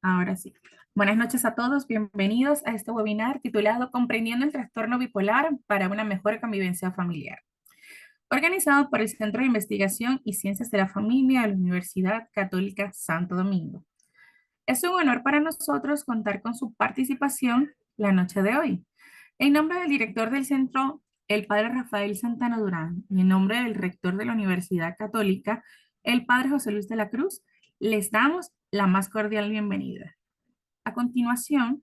Ahora sí. Buenas noches a todos. Bienvenidos a este webinar titulado Comprendiendo el trastorno bipolar para una mejor convivencia familiar, organizado por el Centro de Investigación y Ciencias de la Familia de la Universidad Católica Santo Domingo. Es un honor para nosotros contar con su participación la noche de hoy. En nombre del director del centro, el padre Rafael Santana Durán, y en nombre del rector de la Universidad Católica, el padre José Luis de la Cruz, les damos la más cordial bienvenida. A continuación,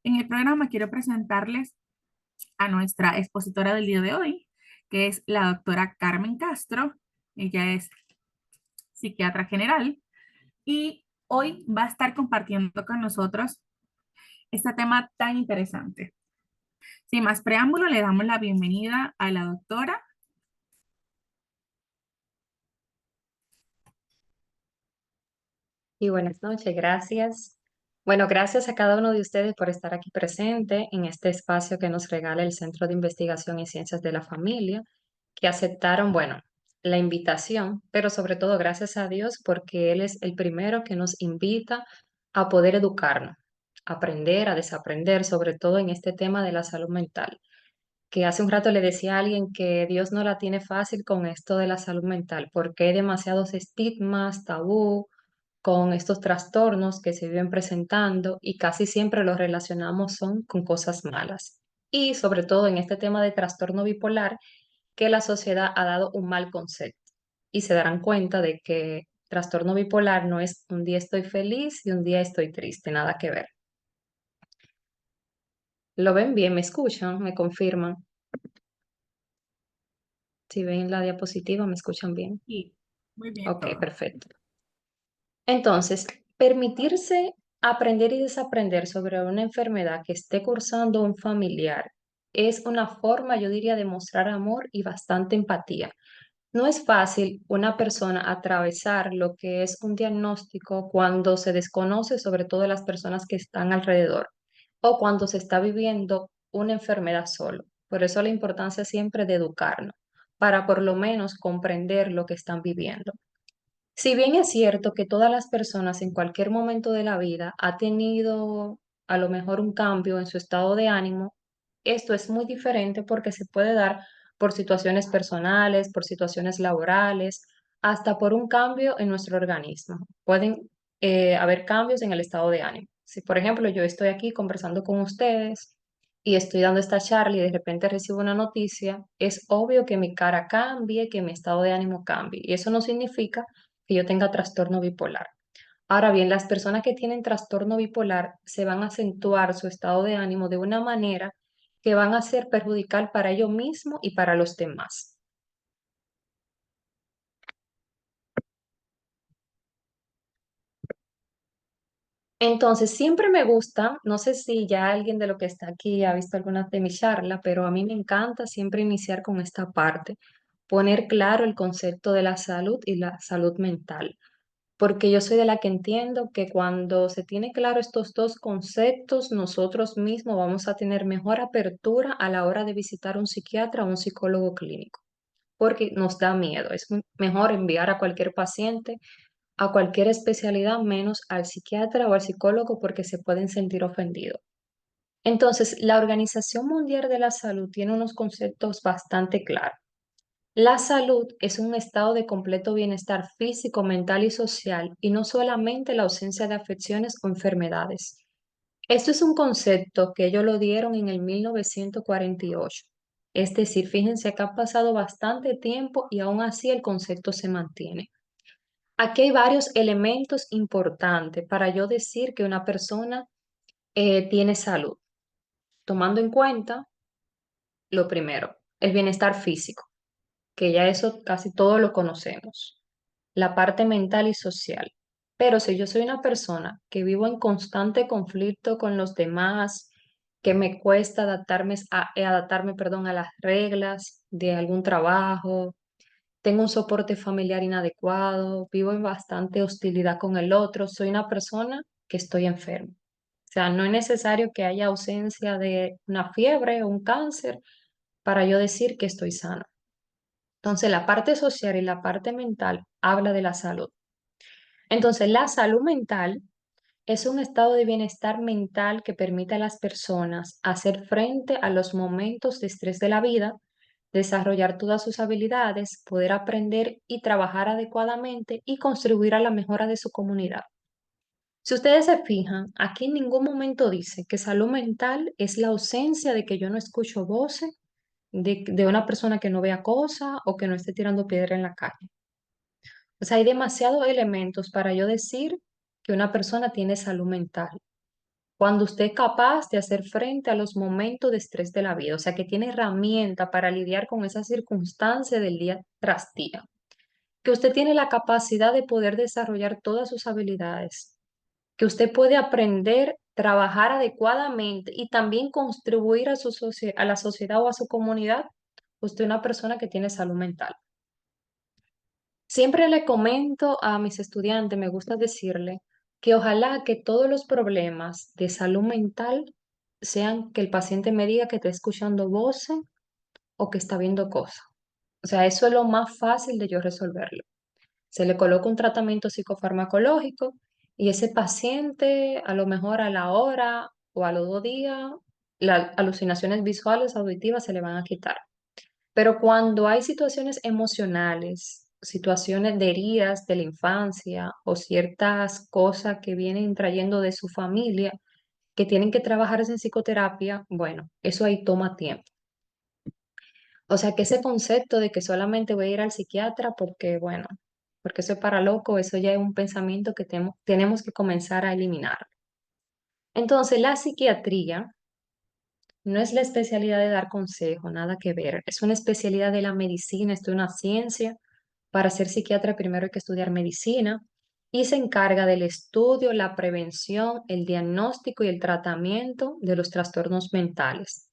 en el programa quiero presentarles a nuestra expositora del día de hoy, que es la doctora Carmen Castro. Ella es psiquiatra general y hoy va a estar compartiendo con nosotros este tema tan interesante. Sin más preámbulo, le damos la bienvenida a la doctora. Y buenas noches, gracias. Bueno, gracias a cada uno de ustedes por estar aquí presente en este espacio que nos regala el Centro de Investigación y Ciencias de la Familia, que aceptaron, bueno, la invitación, pero sobre todo gracias a Dios porque Él es el primero que nos invita a poder educarnos, aprender, a desaprender, sobre todo en este tema de la salud mental. Que hace un rato le decía a alguien que Dios no la tiene fácil con esto de la salud mental, porque hay demasiados estigmas, tabú con estos trastornos que se viven presentando y casi siempre los relacionamos son con cosas malas. Y sobre todo en este tema de trastorno bipolar, que la sociedad ha dado un mal concepto y se darán cuenta de que trastorno bipolar no es un día estoy feliz y un día estoy triste, nada que ver. ¿Lo ven bien? ¿Me escuchan? ¿Me confirman? Si ven la diapositiva, ¿me escuchan bien? Sí, muy bien Ok, todo. perfecto. Entonces, permitirse aprender y desaprender sobre una enfermedad que esté cursando un familiar es una forma, yo diría, de mostrar amor y bastante empatía. No es fácil una persona atravesar lo que es un diagnóstico cuando se desconoce sobre todo las personas que están alrededor o cuando se está viviendo una enfermedad solo. Por eso la importancia siempre de educarnos, para por lo menos comprender lo que están viviendo. Si bien es cierto que todas las personas en cualquier momento de la vida ha tenido a lo mejor un cambio en su estado de ánimo, esto es muy diferente porque se puede dar por situaciones personales, por situaciones laborales, hasta por un cambio en nuestro organismo. Pueden haber cambios en el estado de ánimo. Si, por ejemplo, yo estoy aquí conversando con ustedes y estoy dando esta charla y de repente recibo una noticia, es obvio que mi cara cambie, que mi estado de ánimo cambie. Y eso no significa que yo tenga trastorno bipolar. Ahora bien, las personas que tienen trastorno bipolar se van a acentuar su estado de ánimo de una manera que van a ser perjudicial para ellos mismos y para los demás. Entonces, siempre me gusta, no sé si ya alguien de lo que está aquí ha visto alguna de mis charlas, pero a mí me encanta siempre iniciar con esta parte, poner claro el concepto de la salud y la salud mental. Porque yo soy de la que entiendo que cuando se tiene claro estos dos conceptos, nosotros mismos vamos a tener mejor apertura a la hora de visitar un psiquiatra o un psicólogo clínico, porque nos da miedo. Es mejor enviar a cualquier paciente a cualquier especialidad menos al psiquiatra o al psicólogo porque se pueden sentir ofendidos. Entonces, la Organización Mundial de la Salud tiene unos conceptos bastante claros. La salud es un estado de completo bienestar físico, mental y social, y no solamente la ausencia de afecciones o enfermedades. Esto es un concepto que ellos lo dieron en el 1948. Es decir, fíjense que ha pasado bastante tiempo y aún así el concepto se mantiene. Aquí hay varios elementos importantes para yo decir que una persona tiene salud, tomando en cuenta lo primero, el bienestar físico, que ya eso casi todo lo conocemos, la parte mental y social. Pero si yo soy una persona que vivo en constante conflicto con los demás, que me cuesta adaptarme, perdón, a las reglas de algún trabajo, tengo un soporte familiar inadecuado, vivo en bastante hostilidad con el otro, soy una persona que estoy enferma. O sea, no es necesario que haya ausencia de una fiebre o un cáncer para yo decir que estoy sana. Entonces, la parte social y la parte mental habla de la salud. Entonces, la salud mental Es un estado de bienestar mental que permite a las personas hacer frente a los momentos de estrés de la vida, desarrollar todas sus habilidades, poder aprender y trabajar adecuadamente y contribuir a la mejora de su comunidad. Si ustedes se fijan, aquí en ningún momento dice que salud mental es la ausencia de que yo no escucho voces, de una persona que no vea cosas o que no esté tirando piedra en la calle. O sea, hay demasiados elementos para yo decir que una persona tiene salud mental. Cuando usted es capaz de hacer frente a los momentos de estrés de la vida, o sea, que tiene herramienta para lidiar con esas circunstancias del día tras día, que usted tiene la capacidad de poder desarrollar todas sus habilidades, que usted puede aprender, trabajar adecuadamente y también contribuir a a la sociedad o a su comunidad, usted es una persona que tiene salud mental. Siempre le comento a mis estudiantes, me gusta decirle que ojalá que todos los problemas de salud mental sean que el paciente me diga que está escuchando voces o que está viendo cosas. O sea, eso es lo más fácil de yo resolverlo. Se le coloca un tratamiento psicofarmacológico y ese paciente a lo mejor a la hora o a los 2 días, las alucinaciones visuales, auditivas se le van a quitar. Pero cuando hay situaciones emocionales, situaciones de heridas de la infancia o ciertas cosas que vienen trayendo de su familia, que tienen que trabajarse en psicoterapia, bueno, eso ahí toma tiempo. O sea que ese concepto de que solamente voy a ir al psiquiatra porque, bueno, porque eso es para loco, eso ya es un pensamiento que tenemos que comenzar a eliminar. Entonces, la psiquiatría no es la especialidad de dar consejo, nada que ver. Es una especialidad de la medicina, es una ciencia. Para ser psiquiatra primero hay que estudiar medicina y se encarga del estudio, la prevención, el diagnóstico y el tratamiento de los trastornos mentales.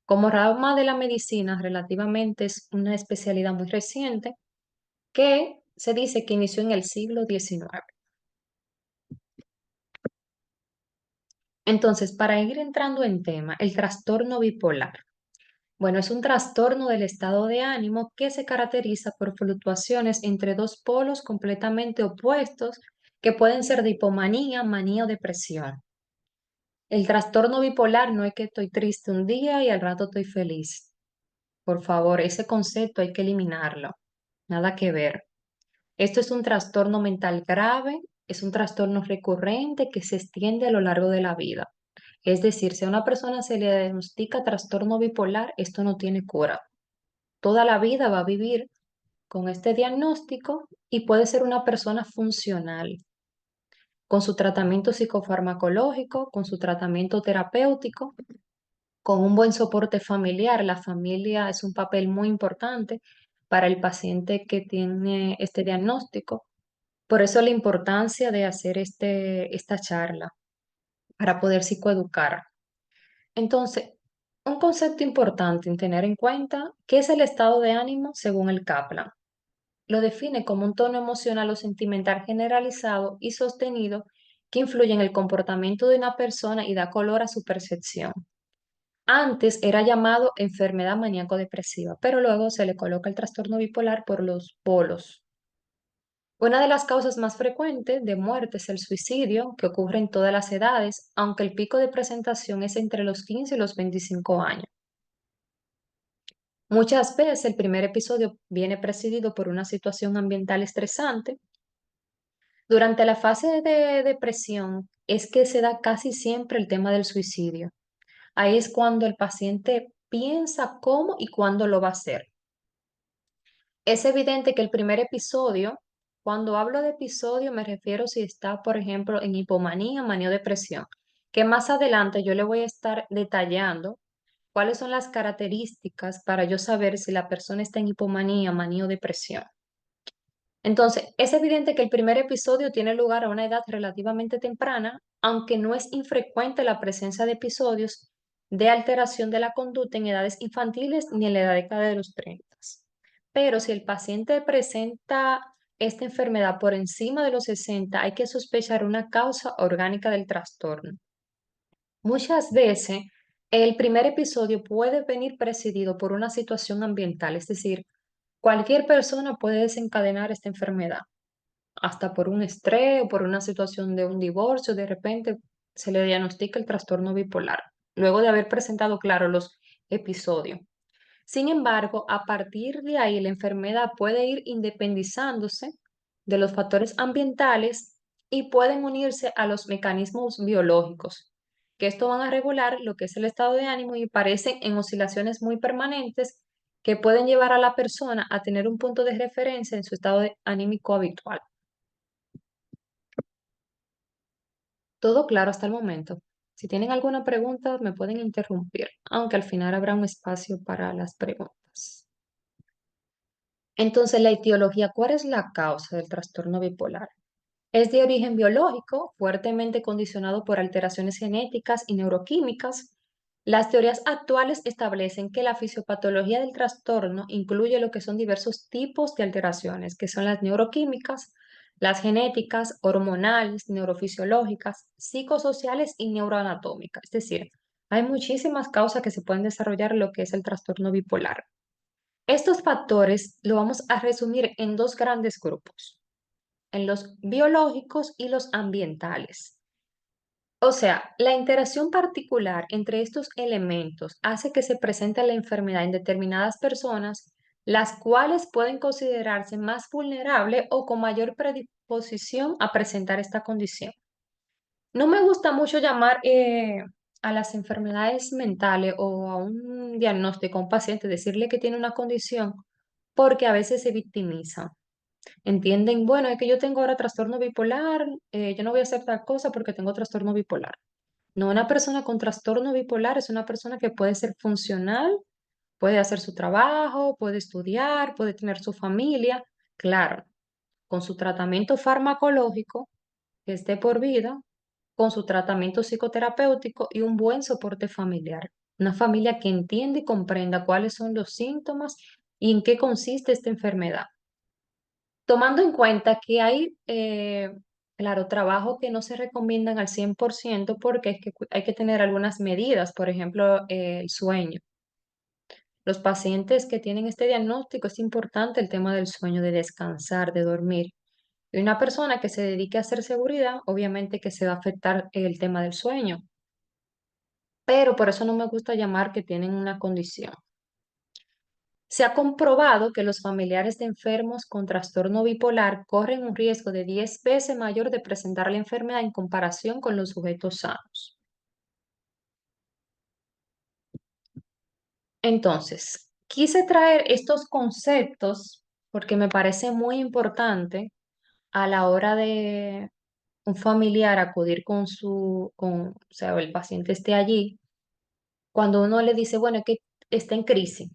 Como rama de la medicina, relativamente es una especialidad muy reciente que se dice que inició en el siglo XIX. Entonces, para ir entrando en tema, el trastorno bipolar. Bueno, es un trastorno del estado de ánimo que se caracteriza por fluctuaciones entre dos polos completamente opuestos que pueden ser de hipomanía, manía o depresión. El trastorno bipolar no es que estoy triste un día y al rato estoy feliz. Por favor, ese concepto hay que eliminarlo. Nada que ver. Esto es un trastorno mental grave, es un trastorno recurrente que se extiende a lo largo de la vida. Es decir, si a una persona se le diagnostica trastorno bipolar, esto no tiene cura. Toda la vida va a vivir con este diagnóstico y puede ser una persona funcional, con su tratamiento psicofarmacológico, con su tratamiento terapéutico, con un buen soporte familiar. La familia es un papel muy importante para el paciente que tiene este diagnóstico. Por eso la importancia de hacer esta charla para poder psicoeducar. Entonces, un concepto importante en tener en cuenta, ¿qué es el estado de ánimo según el Kaplan? Lo define como un tono emocional o sentimental generalizado y sostenido que influye en el comportamiento de una persona y da color a su percepción. Antes era llamado enfermedad maníaco-depresiva, pero luego se le coloca el trastorno bipolar por los polos. Una de las causas más frecuentes de muerte es el suicidio, que ocurre en todas las edades, aunque el pico de presentación es entre los 15 y los 25 años. Muchas veces el primer episodio viene precedido por una situación ambiental estresante. Durante la fase de depresión es que se da casi siempre el tema del suicidio. Ahí es cuando el paciente piensa cómo y cuándo lo va a hacer. Es evidente que el primer episodio, cuando hablo de episodio me refiero si está, por ejemplo, en hipomanía, manía o depresión, que más adelante yo le voy a estar detallando cuáles son las características para yo saber si la persona está en hipomanía, manía o depresión. Entonces, es evidente que el primer episodio tiene lugar a una edad relativamente temprana, aunque no es infrecuente la presencia de episodios de alteración de la conducta en edades infantiles ni en la década de los 30. Pero si el paciente presenta esta enfermedad por encima de los 60, hay que sospechar una causa orgánica del trastorno. Muchas veces, el primer episodio puede venir precedido por una situación ambiental, es decir, cualquier persona puede desencadenar esta enfermedad. hasta por un estrés o por una situación de un divorcio, de repente se le diagnostica el trastorno bipolar, luego de haber presentado, claro, los episodios. Sin embargo, a partir de ahí la enfermedad puede ir independizándose de los factores ambientales y pueden unirse a los mecanismos biológicos, que esto van a regular lo que es el estado de ánimo y parecen en oscilaciones muy permanentes que pueden llevar a la persona a tener un punto de referencia en su anímico habitual. Todo claro hasta el momento. Si tienen alguna pregunta, me pueden interrumpir, aunque al final habrá un espacio para las preguntas. Entonces, la etiología, ¿cuál es la causa del trastorno bipolar? Es de origen biológico, fuertemente condicionado por alteraciones genéticas y neuroquímicas. Las teorías actuales establecen que la fisiopatología del trastorno incluye lo que son diversos tipos de alteraciones, que son las neuroquímicas, las genéticas, hormonales, neurofisiológicas, psicosociales y neuroanatómicas. Es decir, hay muchísimas causas que se pueden desarrollar en lo que es el trastorno bipolar. Estos factores lo vamos a resumir en dos grandes grupos, en los biológicos y los ambientales. O sea, la interacción particular entre estos elementos hace que se presente la enfermedad en determinadas personas, las cuales pueden considerarse más vulnerables o con mayor predisposición a presentar esta condición. No me gusta mucho llamar a las enfermedades mentales o a un diagnóstico a un paciente, decirle que tiene una condición, porque a veces se victimizan. Entienden, bueno, es que yo tengo ahora trastorno bipolar, yo no voy a hacer tal cosa porque tengo trastorno bipolar. No, una persona con trastorno bipolar es una persona que puede ser funcional, puede hacer su trabajo, puede estudiar, puede tener su familia, claro, con su tratamiento farmacológico que esté por vida, con su tratamiento psicoterapéutico y un buen soporte familiar. Una familia que entienda y comprenda cuáles son los síntomas y en qué consiste esta enfermedad. Tomando en cuenta que hay, claro, trabajos que no se recomiendan al 100% porque es que hay que tener algunas medidas, por ejemplo, el sueño. Los pacientes que tienen este diagnóstico es importante el tema del sueño, de descansar, de dormir. Y una persona que se dedique a hacer seguridad, obviamente que se va a afectar el tema del sueño, pero por eso no me gusta llamar que tienen una condición. Se ha comprobado que los familiares de enfermos con trastorno bipolar corren un riesgo de 10 veces mayor de presentar la enfermedad en comparación con los sujetos sanos. Entonces, quise traer estos conceptos porque me parece muy importante a la hora de un familiar acudir o sea, el paciente esté allí, cuando uno le dice, bueno, es que está en crisis.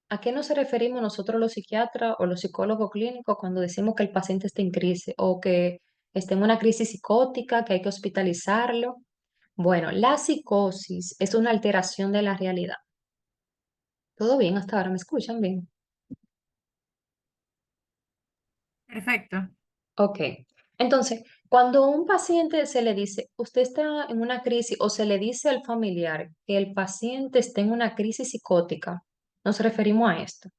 ¿A qué nos referimos nosotros los psiquiatras o los psicólogos clínicos cuando decimos que el paciente está en crisis o que está en una crisis psicótica, que hay que hospitalizarlo? Bueno, la psicosis es una alteración de la realidad. ¿Todo bien hasta ahora? ¿Me escuchan bien? Perfecto. Ok. Entonces, cuando a un paciente se le dice, usted está en una crisis o se le dice al familiar que el paciente está en una crisis psicótica, nos referimos a esto.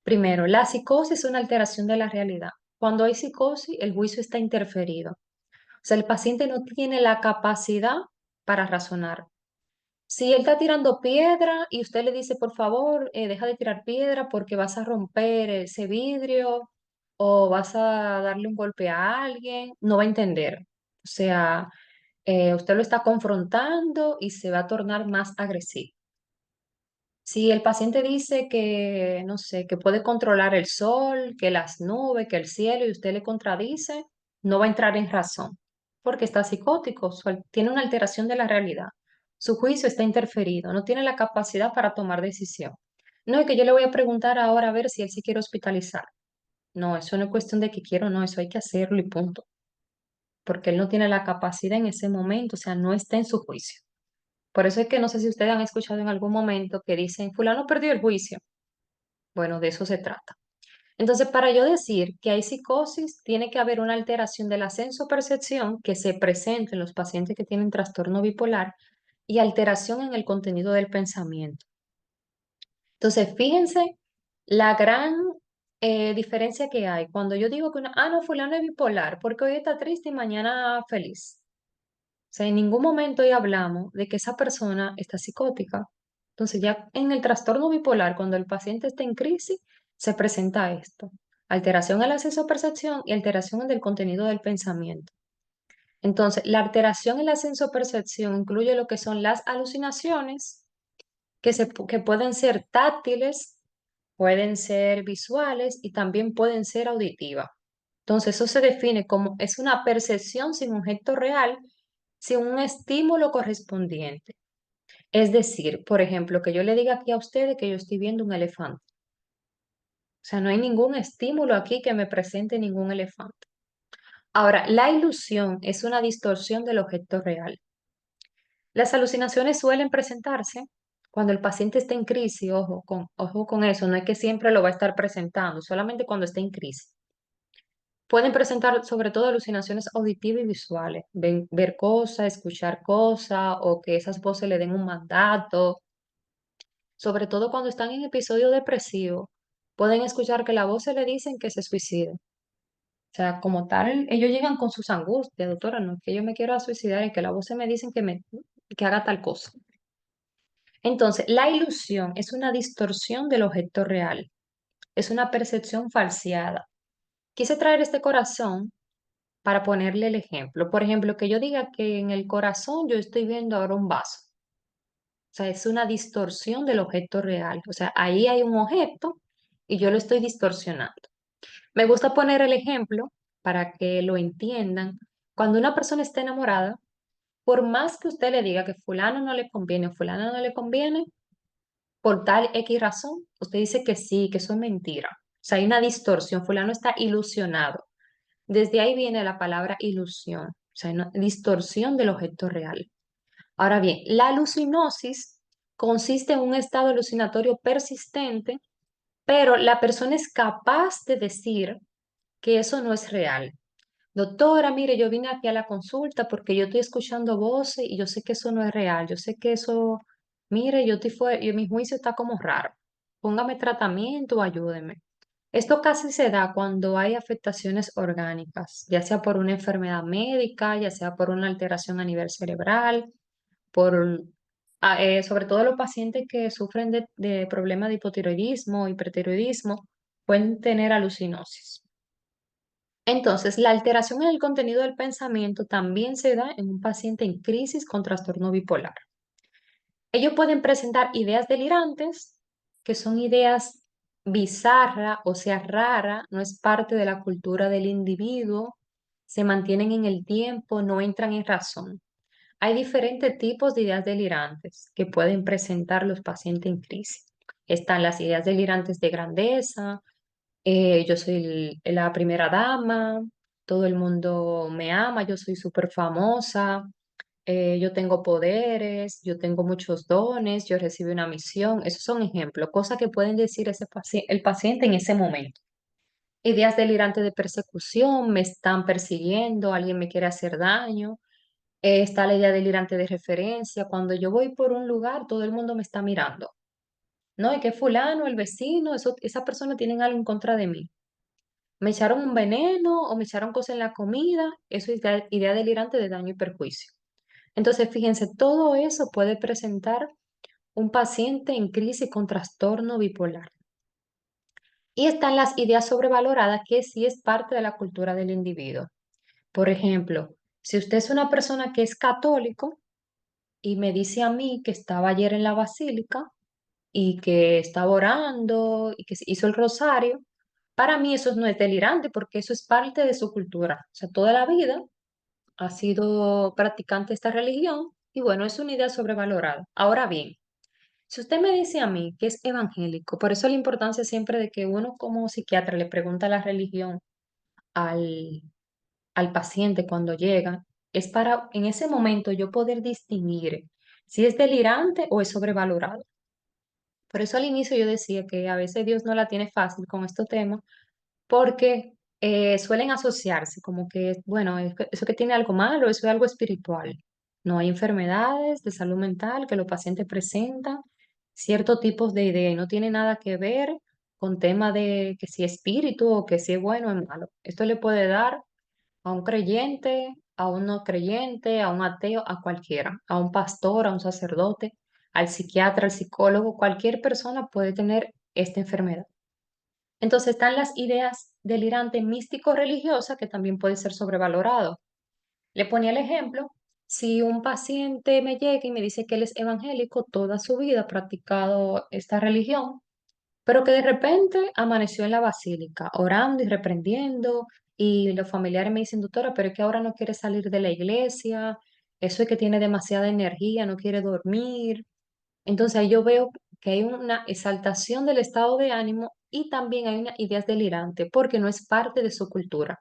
Primero, la psicosis es una alteración de la realidad. Cuando hay psicosis, el juicio está interferido. O sea, el paciente no tiene la capacidad para razonar. Si él está tirando piedra y usted le dice, por favor, deja de tirar piedra porque vas a romper ese vidrio o vas a darle un golpe a alguien, no va a entender. O sea, usted lo está confrontando y se va a tornar más agresivo. Si el paciente dice que, no sé, que puede controlar el sol, que las nubes, que el cielo, y usted le contradice, no va a entrar en razón, porque está psicótico, tiene una alteración de la realidad. Su juicio está interferido, no tiene la capacidad para tomar decisión. No es que yo le voy a preguntar ahora a ver si él sí quiere hospitalizar. No, eso no es cuestión de que quiero, no, eso hay que hacerlo y punto, porque él no tiene la capacidad en ese momento, o sea, no está en su juicio. Por eso es que no sé si ustedes han escuchado en algún momento que dicen, fulano perdió el juicio. Bueno, de eso se trata. Entonces, para yo decir que hay psicosis, tiene que haber una alteración de la sensopercepción que se presente en los pacientes que tienen trastorno bipolar y alteración en el contenido del pensamiento. Entonces, fíjense la gran diferencia que hay cuando yo digo que no, fulano es bipolar, porque hoy está triste y mañana feliz. O sea, en ningún momento hoy hablamos de que esa persona está psicótica. Entonces, ya en el trastorno bipolar, cuando el paciente está en crisis, se presenta esto: alteración en la sensopercepción y alteración en el contenido del pensamiento. Entonces, la alteración en la sensopercepción incluye lo que son las alucinaciones, que pueden ser táctiles, pueden ser visuales y también pueden ser auditivas. Entonces, eso se define como es una percepción sin objeto real, sin un estímulo correspondiente. Es decir, por ejemplo, que yo le diga aquí a ustedes que yo estoy viendo un elefante. O sea, no hay ningún estímulo aquí que me presente ningún elefante. Ahora, la ilusión es una distorsión del objeto real. Las alucinaciones suelen presentarse cuando el paciente está en crisis, ojo con eso, no es que siempre lo va a estar presentando, solamente cuando está en crisis. Pueden presentar sobre todo alucinaciones auditivas y visuales, ver cosas, escuchar cosas o que esas voces le den un mandato. Sobre todo cuando están en episodio depresivo, pueden escuchar que la voz se le dicen que se suicide. O sea, como tal, ellos llegan con sus angustias, doctora, no es que yo me quiera suicidar, es que la voz se me dicen que haga tal cosa. Entonces, la ilusión es una distorsión del objeto real, es una percepción falseada. Quise traer este corazón para ponerle el ejemplo. Por ejemplo, que yo diga que en el corazón yo estoy viendo ahora un vaso. O sea, es una distorsión del objeto real. O sea, ahí hay un objeto y yo lo estoy distorsionando. Me gusta poner el ejemplo para que lo entiendan. Cuando una persona está enamorada, por más que usted le diga que fulano no le conviene o fulano no le conviene, por tal X razón, usted dice que sí, que eso es mentira. O sea, hay una distorsión, fulano está ilusionado. Desde ahí viene la palabra ilusión, o sea, una distorsión del objeto real. Ahora bien, la alucinosis consiste en un estado alucinatorio persistente, pero la persona es capaz de decir que eso no es real. Doctora, mire, yo vine aquí a la consulta porque yo estoy escuchando voces y yo sé que eso no es real. Yo sé que eso, mire, mi juicio está como raro. Póngame tratamiento, ayúdeme. Esto casi se da cuando hay afectaciones orgánicas, ya sea por una enfermedad médica, ya sea por una alteración a nivel cerebral, sobre todo los pacientes que sufren de problemas de hipotiroidismo, hipertiroidismo, pueden tener alucinosis. Entonces, la alteración en el contenido del pensamiento también se da en un paciente en crisis con trastorno bipolar. Ellos pueden presentar ideas delirantes, que son ideas bizarras, o sea, raras, no es parte de la cultura del individuo, se mantienen en el tiempo, no entran en razón. Hay diferentes tipos de ideas delirantes que pueden presentar los pacientes en crisis. Están las ideas delirantes de grandeza, yo soy la primera dama, todo el mundo me ama, yo soy súper famosa, yo tengo poderes, yo tengo muchos dones, yo recibí una misión. Esos son ejemplos, cosas que pueden decir el paciente en ese momento. Ideas delirantes de persecución, me están persiguiendo, alguien me quiere hacer daño. Está la idea delirante de referencia, cuando yo voy por un lugar, todo el mundo me está mirando. No, es que fulano, el vecino, esa persona tiene algo en contra de mí. Me echaron un veneno o me echaron cosas en la comida, eso es idea delirante de daño y perjuicio. Entonces, fíjense, todo eso puede presentar un paciente en crisis con trastorno bipolar. Y están las ideas sobrevaloradas, que sí es parte de la cultura del individuo. Por ejemplo, si usted es una persona que es católico y me dice a mí que estaba ayer en la basílica y que estaba orando y que se hizo el rosario, para mí eso no es delirante porque eso es parte de su cultura. O sea, toda la vida ha sido practicante de esta religión y bueno, es una idea sobrevalorada. Ahora bien, si usted me dice a mí que es evangélico, por eso la importancia siempre de que uno como psiquiatra le pregunta la religión al, al paciente cuando llega, es para en ese momento yo poder distinguir si es delirante o es sobrevalorado. Por eso al inicio yo decía que a veces Dios no la tiene fácil con estos temas, porque suelen asociarse como que, bueno, eso que tiene algo malo, eso es algo espiritual. No hay enfermedades de salud mental que los pacientes presentan, ciertos tipos de ideas y no tiene nada que ver con tema de que si es espíritu o que si es bueno o es malo. Esto le puede dar a un creyente, a un no creyente, a un ateo, a cualquiera, a un pastor, a un sacerdote, al psiquiatra, al psicólogo, cualquier persona puede tener esta enfermedad. Entonces están las ideas delirantes místico-religiosas que también puede ser sobrevalorado. Le ponía el ejemplo, si un paciente me llega y me dice que él es evangélico, toda su vida ha practicado esta religión, pero que de repente amaneció en la basílica, orando y reprendiendo, y los familiares me dicen, doctora, pero es que ahora no quiere salir de la iglesia, eso es que tiene demasiada energía, no quiere dormir. Entonces ahí yo veo que hay una exaltación del estado de ánimo y también hay una ideas delirante, porque no es parte de su cultura.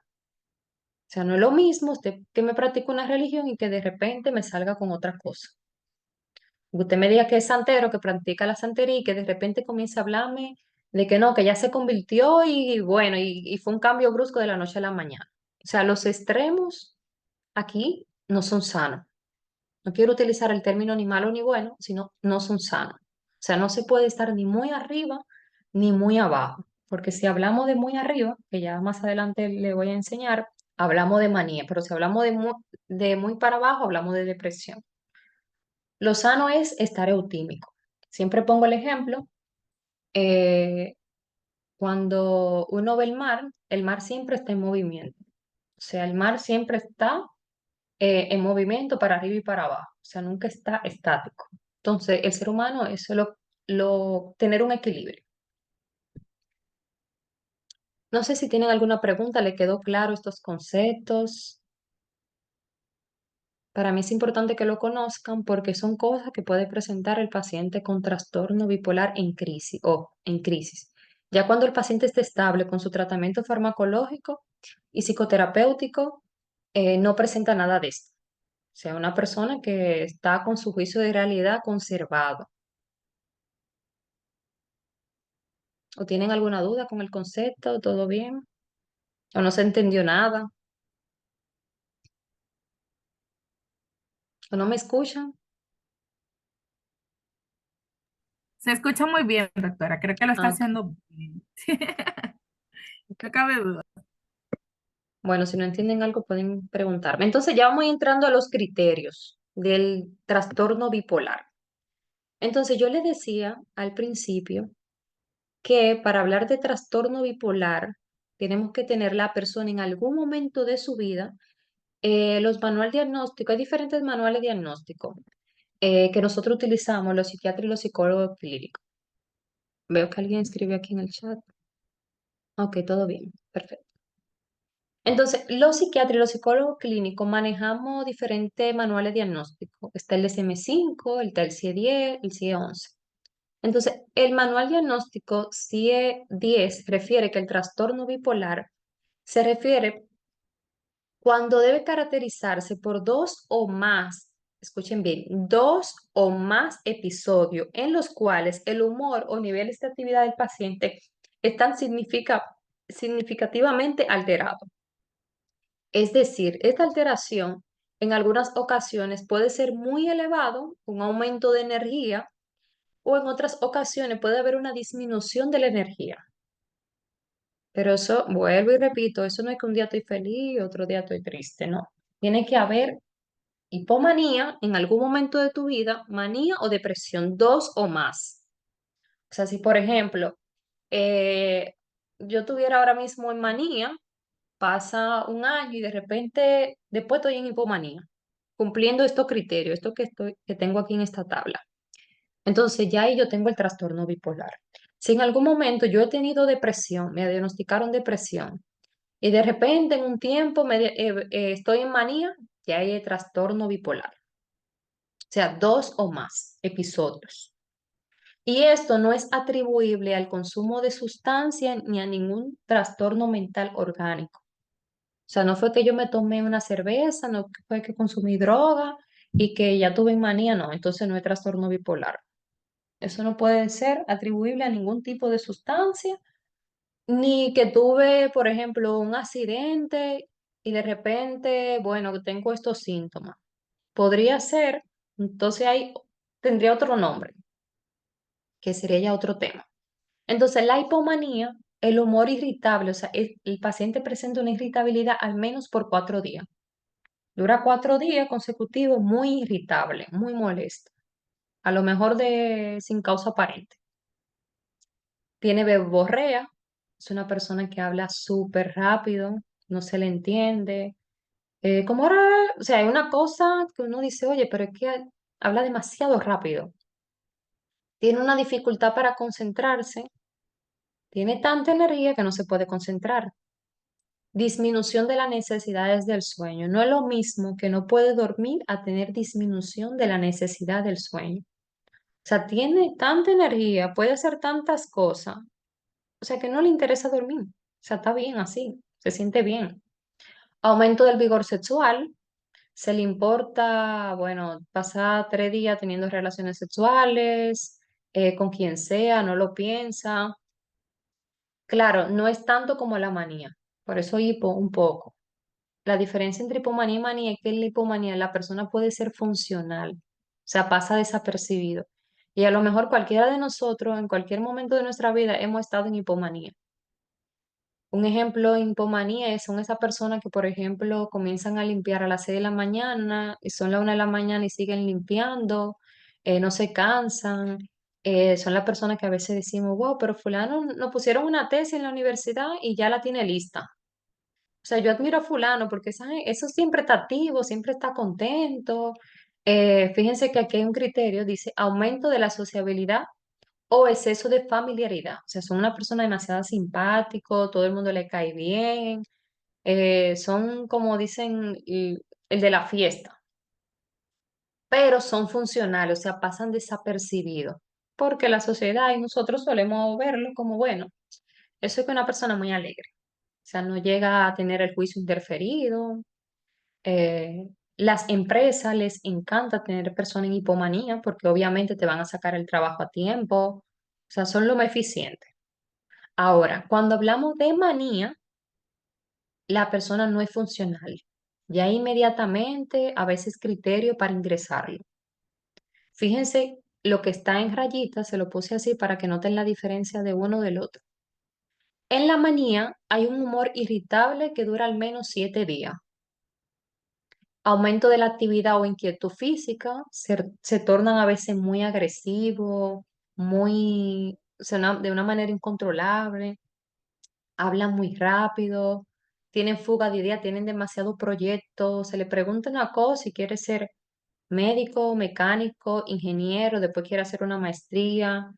O sea, no es lo mismo usted que me practica una religión y que de repente me salga con otra cosa. Usted me diga que es santero, que practica la santería y que de repente comienza a hablarme de que no, que ya se convirtió y bueno, y fue un cambio brusco de la noche a la mañana. O sea, los extremos aquí no son sanos. No quiero utilizar el término ni malo ni bueno, sino no son sanos. O sea, no se puede estar ni muy arriba ni muy abajo, porque si hablamos de muy arriba, que ya más adelante le voy a enseñar, hablamos de manía, pero si hablamos de muy para abajo, hablamos de depresión. Lo sano es estar eutímico. Siempre pongo el ejemplo, eh, cuando uno ve el mar siempre está en movimiento. O sea, el mar siempre está en movimiento para arriba y para abajo. O sea, nunca está estático. Entonces, el ser humano es solo tener un equilibrio. No sé si tienen alguna pregunta, ¿le quedó claro estos conceptos? Para mí es importante que lo conozcan porque son cosas que puede presentar el paciente con trastorno bipolar en crisis o en crisis. Ya cuando el paciente esté estable con su tratamiento farmacológico y psicoterapéutico, no presenta nada de esto. O sea, una persona que está con su juicio de realidad conservado. ¿O tienen alguna duda con el concepto? ¿Todo bien? ¿O no se entendió nada? ¿O no me escuchan? Se escucha muy bien, doctora. Creo que lo está Ah, ok. haciendo bien. No cabe duda. Bueno, si no entienden algo pueden preguntarme. Entonces ya vamos entrando a los criterios del trastorno bipolar. Entonces yo les decía al principio que para hablar de trastorno bipolar tenemos que tener la persona en algún momento de su vida, los manuales diagnósticos, hay diferentes manuales diagnósticos que nosotros utilizamos, los psiquiatras y los psicólogos clínicos. Veo que alguien escribe aquí en el chat. Ok, todo bien, perfecto. Entonces, los psiquiatras y los psicólogos clínicos manejamos diferentes manuales diagnósticos. Está el DSM-5, el CIE-10, el CIE-11. Entonces, el manual diagnóstico CIE-10 refiere que el trastorno bipolar se refiere cuando debe caracterizarse por dos o más, escuchen bien, dos o más episodios en los cuales el humor o niveles de actividad del paciente están significativamente alterados. Es decir, esta alteración en algunas ocasiones puede ser muy elevado, un aumento de energía, o en otras ocasiones puede haber una disminución de la energía. Pero eso, vuelvo y repito, eso no es que un día estoy feliz y otro día estoy triste, no. Tiene que haber hipomanía en algún momento de tu vida, manía o depresión, dos o más. O sea, si por ejemplo, eh, yo tuviera ahora mismo en manía, pasa un año y de repente después estoy en hipomanía, cumpliendo estos criterios, esto que tengo aquí en esta tabla. Entonces ya ahí yo tengo el trastorno bipolar. Si en algún momento yo he tenido depresión, me diagnosticaron depresión, y de repente en un tiempo estoy en manía, ya hay el trastorno bipolar. O sea, dos o más episodios. Y esto no es atribuible al consumo de sustancia ni a ningún trastorno mental orgánico. O sea, no fue que yo me tomé una cerveza, no fue que consumí droga y que ya tuve manía, no, entonces no es trastorno bipolar. Eso no puede ser atribuible a ningún tipo de sustancia, ni que tuve, por ejemplo, un accidente y de repente, bueno, que tengo estos síntomas. Podría ser, entonces ahí tendría otro nombre, que sería ya otro tema. Entonces, la hipomanía, el humor irritable, o sea, el paciente presenta una irritabilidad al menos por 4 días. Dura 4 días consecutivos muy irritable, muy molesto, a lo mejor sin causa aparente. Tiene verborrea, es una persona que habla súper rápido, no se le entiende. Como ahora, o sea, hay una cosa que uno dice, oye, pero es que habla demasiado rápido. Tiene una dificultad para concentrarse, tiene tanta energía que no se puede concentrar. Disminución de las necesidades del sueño. No es lo mismo que no puede dormir a tener disminución de la necesidad del sueño. O sea, tiene tanta energía, puede hacer tantas cosas, o sea, que no le interesa dormir. O sea, está bien así, se siente bien. Aumento del vigor sexual. Se le importa, bueno, pasar 3 días teniendo relaciones sexuales, con quien sea, no lo piensa. Claro, no es tanto como la manía, por eso hipo un poco. La diferencia entre hipomanía y manía es que en la hipomanía la persona puede ser funcional, o sea, pasa desapercibido. Y a lo mejor cualquiera de nosotros, en cualquier momento de nuestra vida, hemos estado en hipomanía. Un ejemplo de hipomanía son esas personas que, por ejemplo, comienzan a limpiar a las 6 de la mañana y son las 1 de la mañana y siguen limpiando, no se cansan. Son las personas que a veces decimos, wow, pero fulano nos pusieron una tesis en la universidad y ya la tiene lista. O sea, yo admiro a fulano porque ¿sabe? Eso siempre está activo, siempre está contento. Fíjense que aquí hay un criterio, dice aumento de la sociabilidad o exceso de familiaridad. O sea, son una persona demasiado simpático, todo el mundo le cae bien, son como dicen el de la fiesta, pero son funcionales, o sea, pasan desapercibidos, porque la sociedad y nosotros solemos verlo como, bueno, eso es que una persona muy alegre, o sea, no llega a tener el juicio interferido. eh, las empresas les encanta tener personas en hipomanía porque obviamente te van a sacar el trabajo a tiempo, o sea, son lo más eficientes. Ahora, cuando hablamos de manía, la persona no es funcional. Ya inmediatamente, a veces criterio para ingresarlo. Fíjense, lo que está en rayitas, se lo puse así para que noten la diferencia de uno del otro. En la manía hay un humor irritable que dura al menos 7 días. Aumento de la actividad o inquietud física, se tornan a veces muy agresivos, o sea, de una manera incontrolable, hablan muy rápido, tienen fuga de ideas, tienen demasiados proyectos, se le pregunta una cosa si quiere ser médico, mecánico, ingeniero, después quiere hacer una maestría,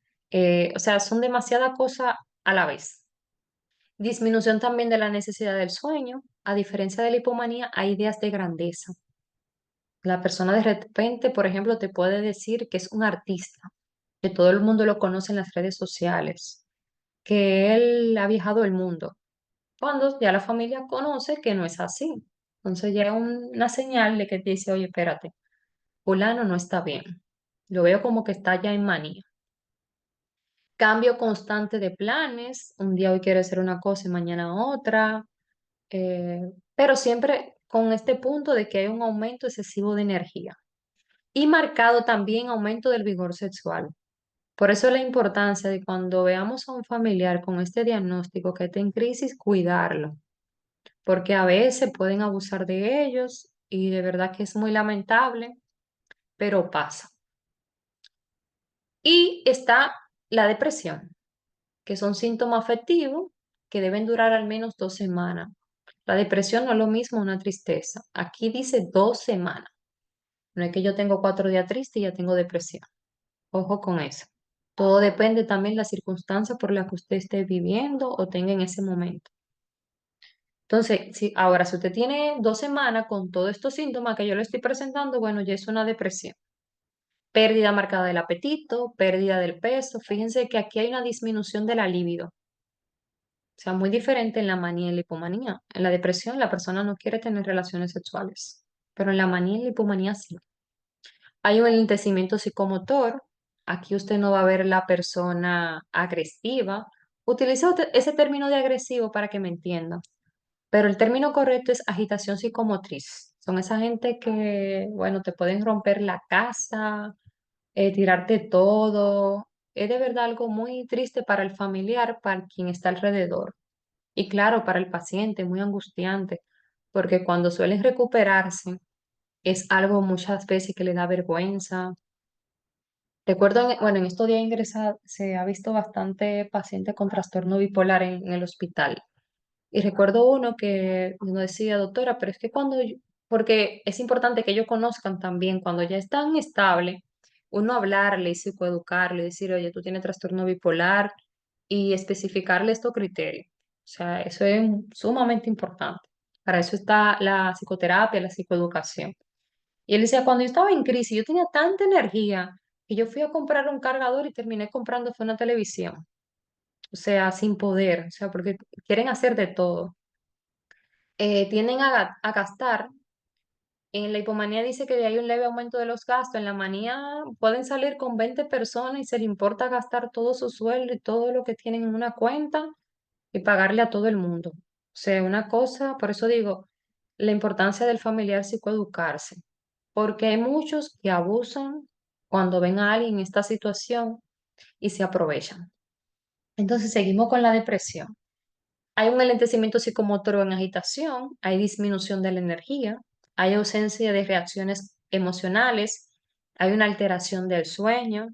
o sea, son demasiadas cosas a la vez. Disminución también de la necesidad del sueño. A diferencia de la hipomanía, hay ideas de grandeza. La persona de repente, por ejemplo, te puede decir que es un artista, que todo el mundo lo conoce en las redes sociales, que él ha viajado el mundo, cuando ya la familia conoce que no es así. Entonces ya es una señal de que te dice, oye, espérate, fulano no está bien. Lo veo como que está ya en manía. Cambio constante de planes. Un día hoy quiere hacer una cosa y mañana otra. Pero siempre con este punto de que hay un aumento excesivo de energía. Y marcado también aumento del vigor sexual. Por eso la importancia de cuando veamos a un familiar con este diagnóstico que está en crisis, cuidarlo, porque a veces pueden abusar de ellos y de verdad que es muy lamentable, pero pasa. Y está la depresión, que son síntomas afectivos que deben durar al menos 2 semanas. La depresión no es lo mismo una tristeza. Aquí dice 2 semanas. No es que yo tengo 4 días triste y ya tengo depresión. Ojo con eso. Todo depende también de la circunstancia por la que usted esté viviendo o tenga en ese momento. Entonces, si usted tiene 2 semanas con todos estos síntomas que yo le estoy presentando, bueno, ya es una depresión. Pérdida marcada del apetito, pérdida del peso. Fíjense que aquí hay una disminución de la libido. O sea, muy diferente en la manía y la hipomanía. En la depresión, la persona no quiere tener relaciones sexuales, pero en la manía y la hipomanía sí. Hay un enlentecimiento psicomotor. Aquí usted no va a ver la persona agresiva. Utilizo ese término de agresivo para que me entienda. Pero el término correcto es agitación psicomotriz. Son esa gente que, bueno, te pueden romper la casa, tirarte todo. es de verdad algo muy triste para el familiar, para quien está alrededor. Y claro, para el paciente, muy angustiante, porque cuando suelen recuperarse, es algo muchas veces que le da vergüenza. Recuerdo, bueno, en estos días ingresados se ha visto bastante paciente con trastorno bipolar en el hospital. Y recuerdo uno que uno decía, doctora, pero es que porque es importante que ellos conozcan también cuando ya están estable, uno hablarle y psicoeducarle, decir, oye, tú tienes trastorno bipolar y especificarle estos criterios. O sea, eso es sumamente importante. Para eso está la psicoterapia, la psicoeducación. Y él decía, cuando yo estaba en crisis, yo tenía tanta energía que yo fui a comprar un cargador y terminé comprando fue una televisión. O sea, sin poder, o sea, porque quieren hacer de todo. Tienden a gastar. En la hipomanía dice que hay un leve aumento de los gastos. En la manía pueden salir con 20 personas y se le importa gastar todo su sueldo y todo lo que tienen en una cuenta y pagarle a todo el mundo. O sea, una cosa, por eso digo, la importancia del familiar psicoeducarse, porque hay muchos que abusan cuando ven a alguien en esta situación y se aprovechan. Entonces seguimos con la depresión. Hay un enlentecimiento psicomotor en agitación, hay disminución de la energía, hay ausencia de reacciones emocionales, hay una alteración del sueño,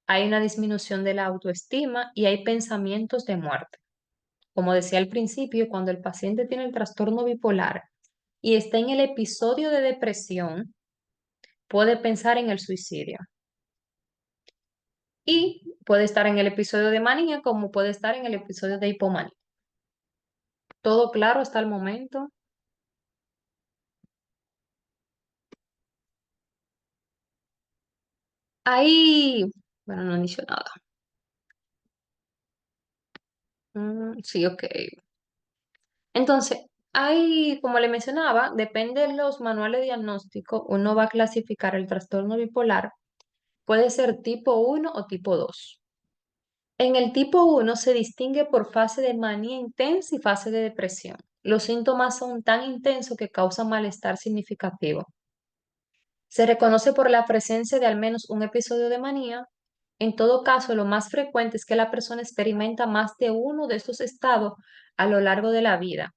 hay una disminución de la autoestima y hay pensamientos de muerte. Como decía al principio, cuando el paciente tiene el trastorno bipolar y está en el episodio de depresión, puede pensar en el suicidio. Y puede estar en el episodio de manía como puede estar en el episodio de hipomanía. ¿Todo claro hasta el momento? Ahí, bueno, no han dicho nada. Sí, ok. Entonces, ahí, como le mencionaba, depende de los manuales diagnósticos, uno va a clasificar el trastorno bipolar. Puede ser tipo uno o tipo 2. En el tipo uno se distingue por fase de manía intensa y fase de depresión. Los síntomas son tan intensos que causan malestar significativo. Se reconoce por la presencia de al menos un episodio de manía. En todo caso, lo más frecuente es que la persona experimenta más de uno de estos estados a lo largo de la vida.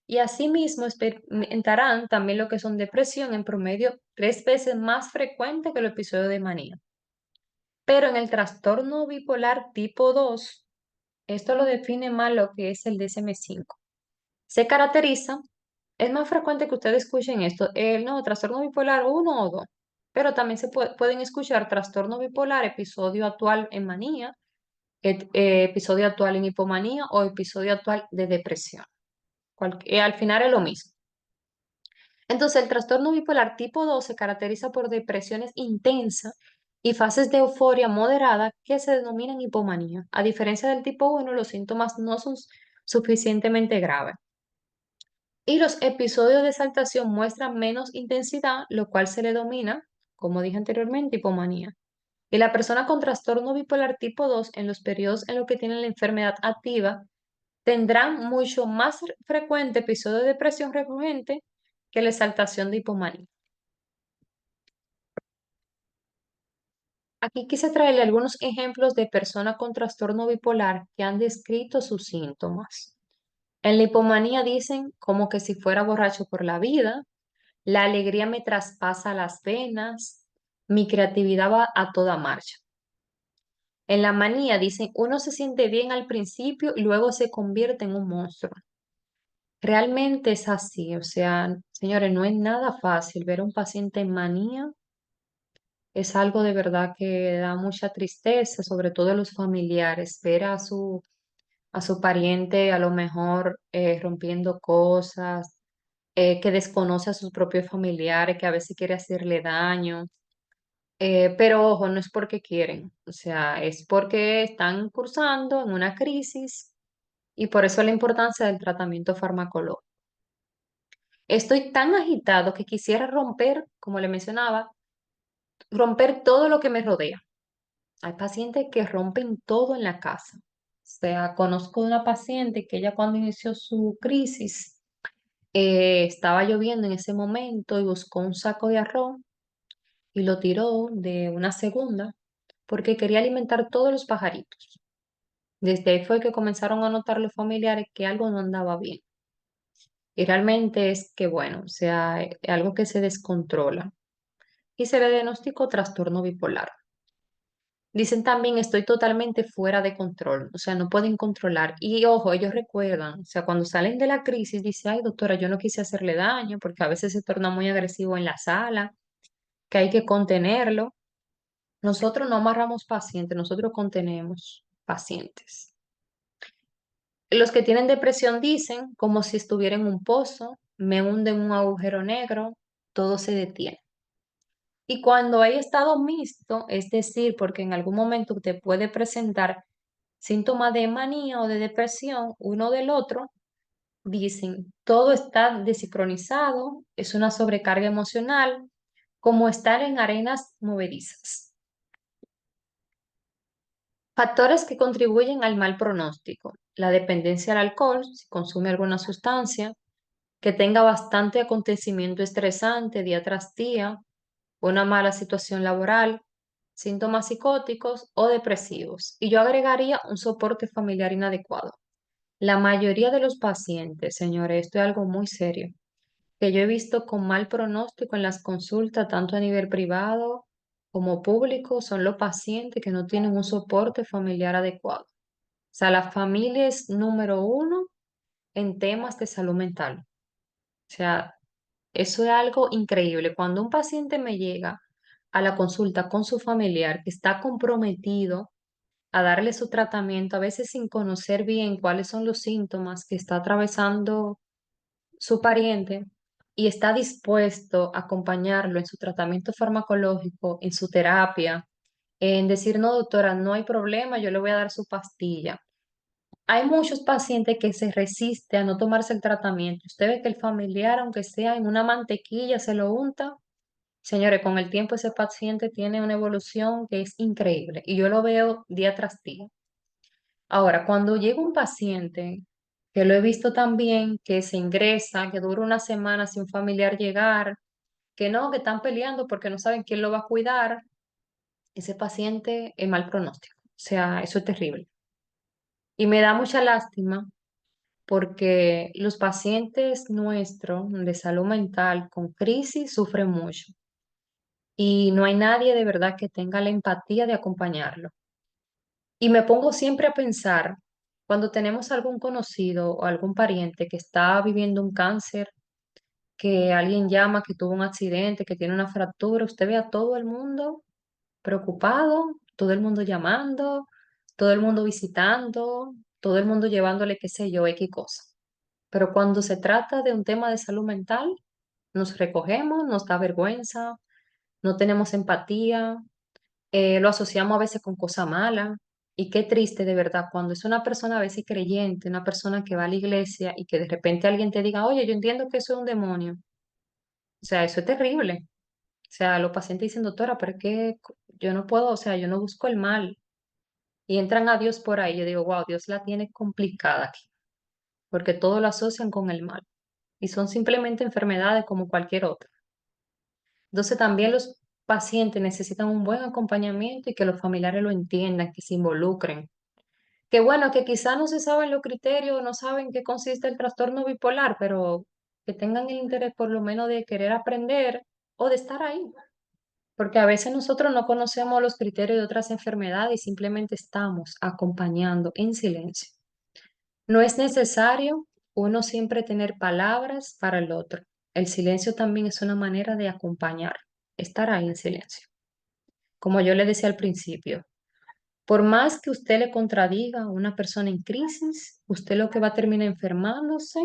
Y asimismo experimentarán también lo que son depresión en promedio 3 veces más frecuente que el episodio de manía. Pero en el trastorno bipolar tipo 2, esto lo define más lo que es el DSM-5. Se caracteriza, es más frecuente que ustedes escuchen esto, el no, trastorno bipolar uno o 2, pero también pueden escuchar trastorno bipolar, episodio actual en manía, episodio actual en hipomanía o episodio actual de depresión. Al final es lo mismo. Entonces, el trastorno bipolar tipo 2 se caracteriza por depresiones intensas y fases de euforia moderada que se denominan hipomanía. A diferencia del tipo 1, los síntomas no son suficientemente graves. Y los episodios de exaltación muestran menos intensidad, lo cual se le domina, como dije anteriormente, hipomanía. Y la persona con trastorno bipolar tipo 2, en los periodos en los que tienen la enfermedad activa, tendrán mucho más frecuente episodio de depresión recurrente que la exaltación de hipomanía. Aquí quise traerle algunos ejemplos de personas con trastorno bipolar que han descrito sus síntomas. En la hipomanía dicen como que si fuera borracho por la vida, la alegría me traspasa las venas, mi creatividad va a toda marcha. En la manía dicen uno se siente bien al principio y luego se convierte en un monstruo. Realmente es así, o sea, señores, no es nada fácil ver a un paciente en manía. Es algo de verdad que da mucha tristeza, sobre todo a los familiares, ver a su pariente a lo mejor rompiendo cosas, que desconoce a sus propios familiares, que a veces quiere hacerle daño. Pero ojo, no es porque quieren, o sea, es porque están cursando en una crisis y por eso la importancia del tratamiento farmacológico. Estoy tan agitado que quisiera romper, como le mencionaba, romper todo lo que me rodea. Hay pacientes que rompen todo en la casa. O sea, conozco una paciente que ella cuando inició su crisis, estaba lloviendo en ese momento y buscó un saco de arroz y lo tiró de una segunda porque quería alimentar todos los pajaritos. Desde ahí fue que comenzaron a notar los familiares que algo no andaba bien. Y realmente es que, bueno, o sea, algo que se descontrola. Y se le diagnosticó trastorno bipolar. Dicen también, estoy totalmente fuera de control, o sea, no pueden controlar. Y ojo, ellos recuerdan, o sea, cuando salen de la crisis, dice, ay, doctora, yo no quise hacerle daño, porque a veces se torna muy agresivo en la sala, que hay que contenerlo. Nosotros no amarramos pacientes, nosotros contenemos pacientes. Los que tienen depresión dicen, como si estuviera en un pozo, me hunde en un agujero negro, todo se detiene. Y cuando hay estado mixto, es decir, porque en algún momento te puede presentar síntomas de manía o de depresión uno del otro, dicen, todo está desincronizado, es una sobrecarga emocional, como estar en arenas movedizas. Factores que contribuyen al mal pronóstico. La dependencia al alcohol, si consume alguna sustancia, que tenga bastante acontecimiento estresante día tras día, una mala situación laboral, síntomas psicóticos o depresivos. Y yo agregaría un soporte familiar inadecuado. La mayoría de los pacientes, señores, esto es algo muy serio, que yo he visto con mal pronóstico en las consultas, tanto a nivel privado como público, son los pacientes que no tienen un soporte familiar adecuado. O sea, la familia es número uno en temas de salud mental. O sea, eso es algo increíble. Cuando un paciente me llega a la consulta con su familiar que está comprometido a darle su tratamiento, a veces sin conocer bien cuáles son los síntomas que está atravesando su pariente y está dispuesto a acompañarlo en su tratamiento farmacológico, en su terapia, en decir, no, doctora, no hay problema, yo le voy a dar su pastilla. Hay muchos pacientes que se resisten a no tomarse el tratamiento. Usted ve que el familiar, aunque sea en una mantequilla, se lo unta. Señores, con el tiempo ese paciente tiene una evolución que es increíble y yo lo veo día tras día. Ahora, cuando llega un paciente, que lo he visto también, que se ingresa, que dura una semana sin un familiar llegar, que no, que están peleando porque no saben quién lo va a cuidar, ese paciente es mal pronóstico. O sea, eso es terrible. Y me da mucha lástima porque los pacientes nuestros de salud mental con crisis sufren mucho y no hay nadie de verdad que tenga la empatía de acompañarlo. Y me pongo siempre a pensar, cuando tenemos algún conocido o algún pariente que está viviendo un cáncer, que alguien llama que tuvo un accidente, que tiene una fractura, usted ve a todo el mundo preocupado, todo el mundo llamando, todo el mundo visitando, todo el mundo llevándole, qué sé yo, X cosa. Pero cuando se trata de un tema de salud mental, nos recogemos, nos da vergüenza, no tenemos empatía, lo asociamos a veces con cosas malas. Y qué triste de verdad cuando es una persona a veces creyente, una persona que va a la iglesia y que de repente alguien te diga, oye, yo entiendo que eso es un demonio. O sea, eso es terrible. O sea, los pacientes dicen, doctora, pero es que yo no puedo, o sea, yo no busco el mal. Y entran a Dios por ahí. Yo digo, wow, Dios la tiene complicada aquí, porque todo lo asocian con el mal. Y son simplemente enfermedades como cualquier otra. Entonces también los pacientes necesitan un buen acompañamiento y que los familiares lo entiendan, que se involucren. Que bueno, que quizá no se saben los criterios, no saben qué consiste el trastorno bipolar, pero que tengan el interés por lo menos de querer aprender o de estar ahí. Porque a veces nosotros no conocemos los criterios de otras enfermedades y simplemente estamos acompañando en silencio. No es necesario uno siempre tener palabras para el otro. El silencio también es una manera de acompañar, estar ahí en silencio. Como yo le decía al principio, por más que usted le contradiga a una persona en crisis, usted lo que va a terminar enfermándose,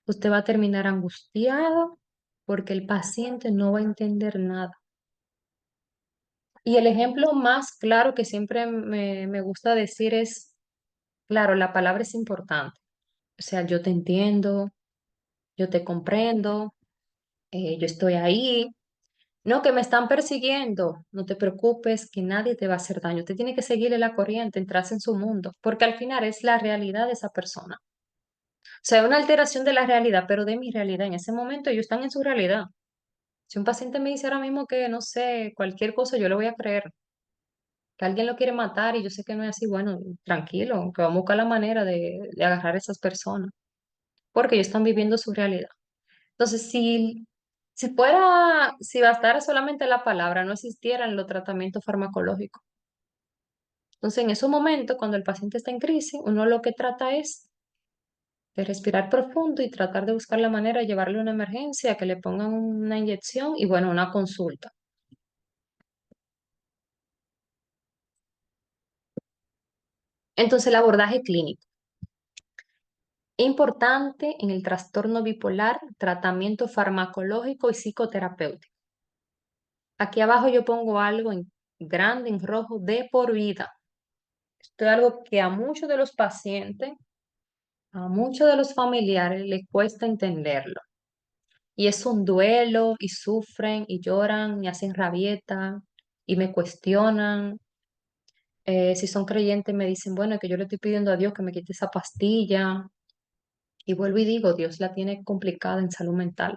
usted va a terminar angustiado porque el paciente no va a entender nada. Y el ejemplo más claro que siempre me gusta decir es, claro, la palabra es importante. O sea, yo te entiendo, yo te comprendo, yo estoy ahí. No, que me están persiguiendo. No te preocupes, que nadie te va a hacer daño. Usted tiene que seguirle la corriente, entrarse en su mundo, porque al final es la realidad de esa persona. O sea, una alteración de la realidad, pero de mi realidad. En ese momento ellos están en su realidad. Si un paciente me dice ahora mismo que, no sé, cualquier cosa, yo le voy a creer. que alguien lo quiere matar y yo sé que no es así, bueno, tranquilo, que vamos a buscar la manera de agarrar a esas personas, porque ellos están viviendo su realidad. Entonces, si bastara solamente la palabra, no existieran los tratamientos farmacológicos. Entonces, en esos momentos, cuando el paciente está en crisis, uno lo que trata es de respirar profundo y tratar de buscar la manera de llevarle una emergencia, que le pongan una inyección y, bueno, una consulta. Entonces, el abordaje clínico. Importante en el trastorno bipolar, tratamiento farmacológico y psicoterapéutico. Aquí abajo yo pongo algo en grande, en rojo, de por vida. Esto es algo que a muchos de los pacientes, a muchos de los familiares les cuesta entenderlo. Y es un duelo y sufren y lloran y hacen rabieta y me cuestionan. Si son creyentes me dicen, bueno, que yo le estoy pidiendo a Dios que me quite esa pastilla. Y vuelvo y digo, Dios la tiene complicada en salud mental.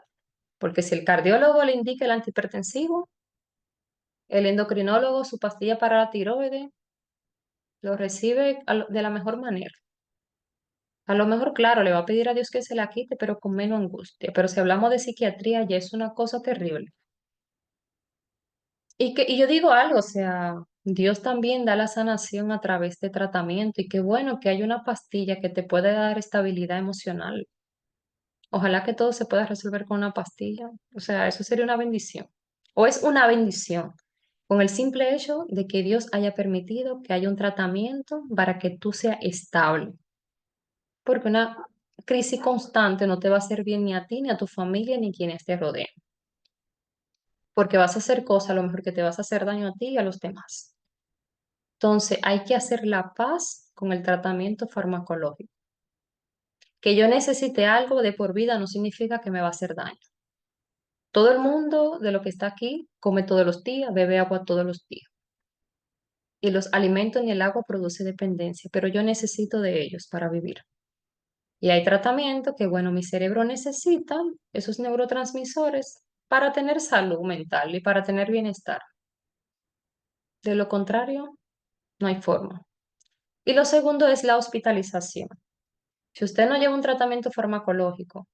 Porque si el cardiólogo le indica el antihipertensivo, el endocrinólogo su pastilla para la tiroides, lo recibe de la mejor manera. A lo mejor, claro, le va a pedir a Dios que se la quite, pero con menos angustia. Pero si hablamos de psiquiatría, ya es una cosa terrible. Y yo digo algo, o sea, Dios también da la sanación a través de tratamiento y qué bueno que hay una pastilla que te puede dar estabilidad emocional. Ojalá que todo se pueda resolver con una pastilla. O sea, eso sería una bendición. O es una bendición con el simple hecho de que Dios haya permitido que haya un tratamiento para que tú seas estable. Porque una crisis constante no te va a hacer bien ni a ti, ni a tu familia, ni quienes te rodean. Porque vas a hacer cosas a lo mejor que te vas a hacer daño a ti y a los demás. Entonces, hay que hacer la paz con el tratamiento farmacológico. Que yo necesite algo de por vida no significa que me va a hacer daño. Todo el mundo de lo que está aquí come todos los días, bebe agua todos los días. Y los alimentos ni el agua produce dependencia, pero yo necesito de ellos para vivir. Y hay tratamiento que, bueno, mi cerebro necesita esos neurotransmisores para tener salud mental y para tener bienestar. De lo contrario, no hay forma. Y lo segundo es la hospitalización. Si usted no lleva un tratamiento farmacológico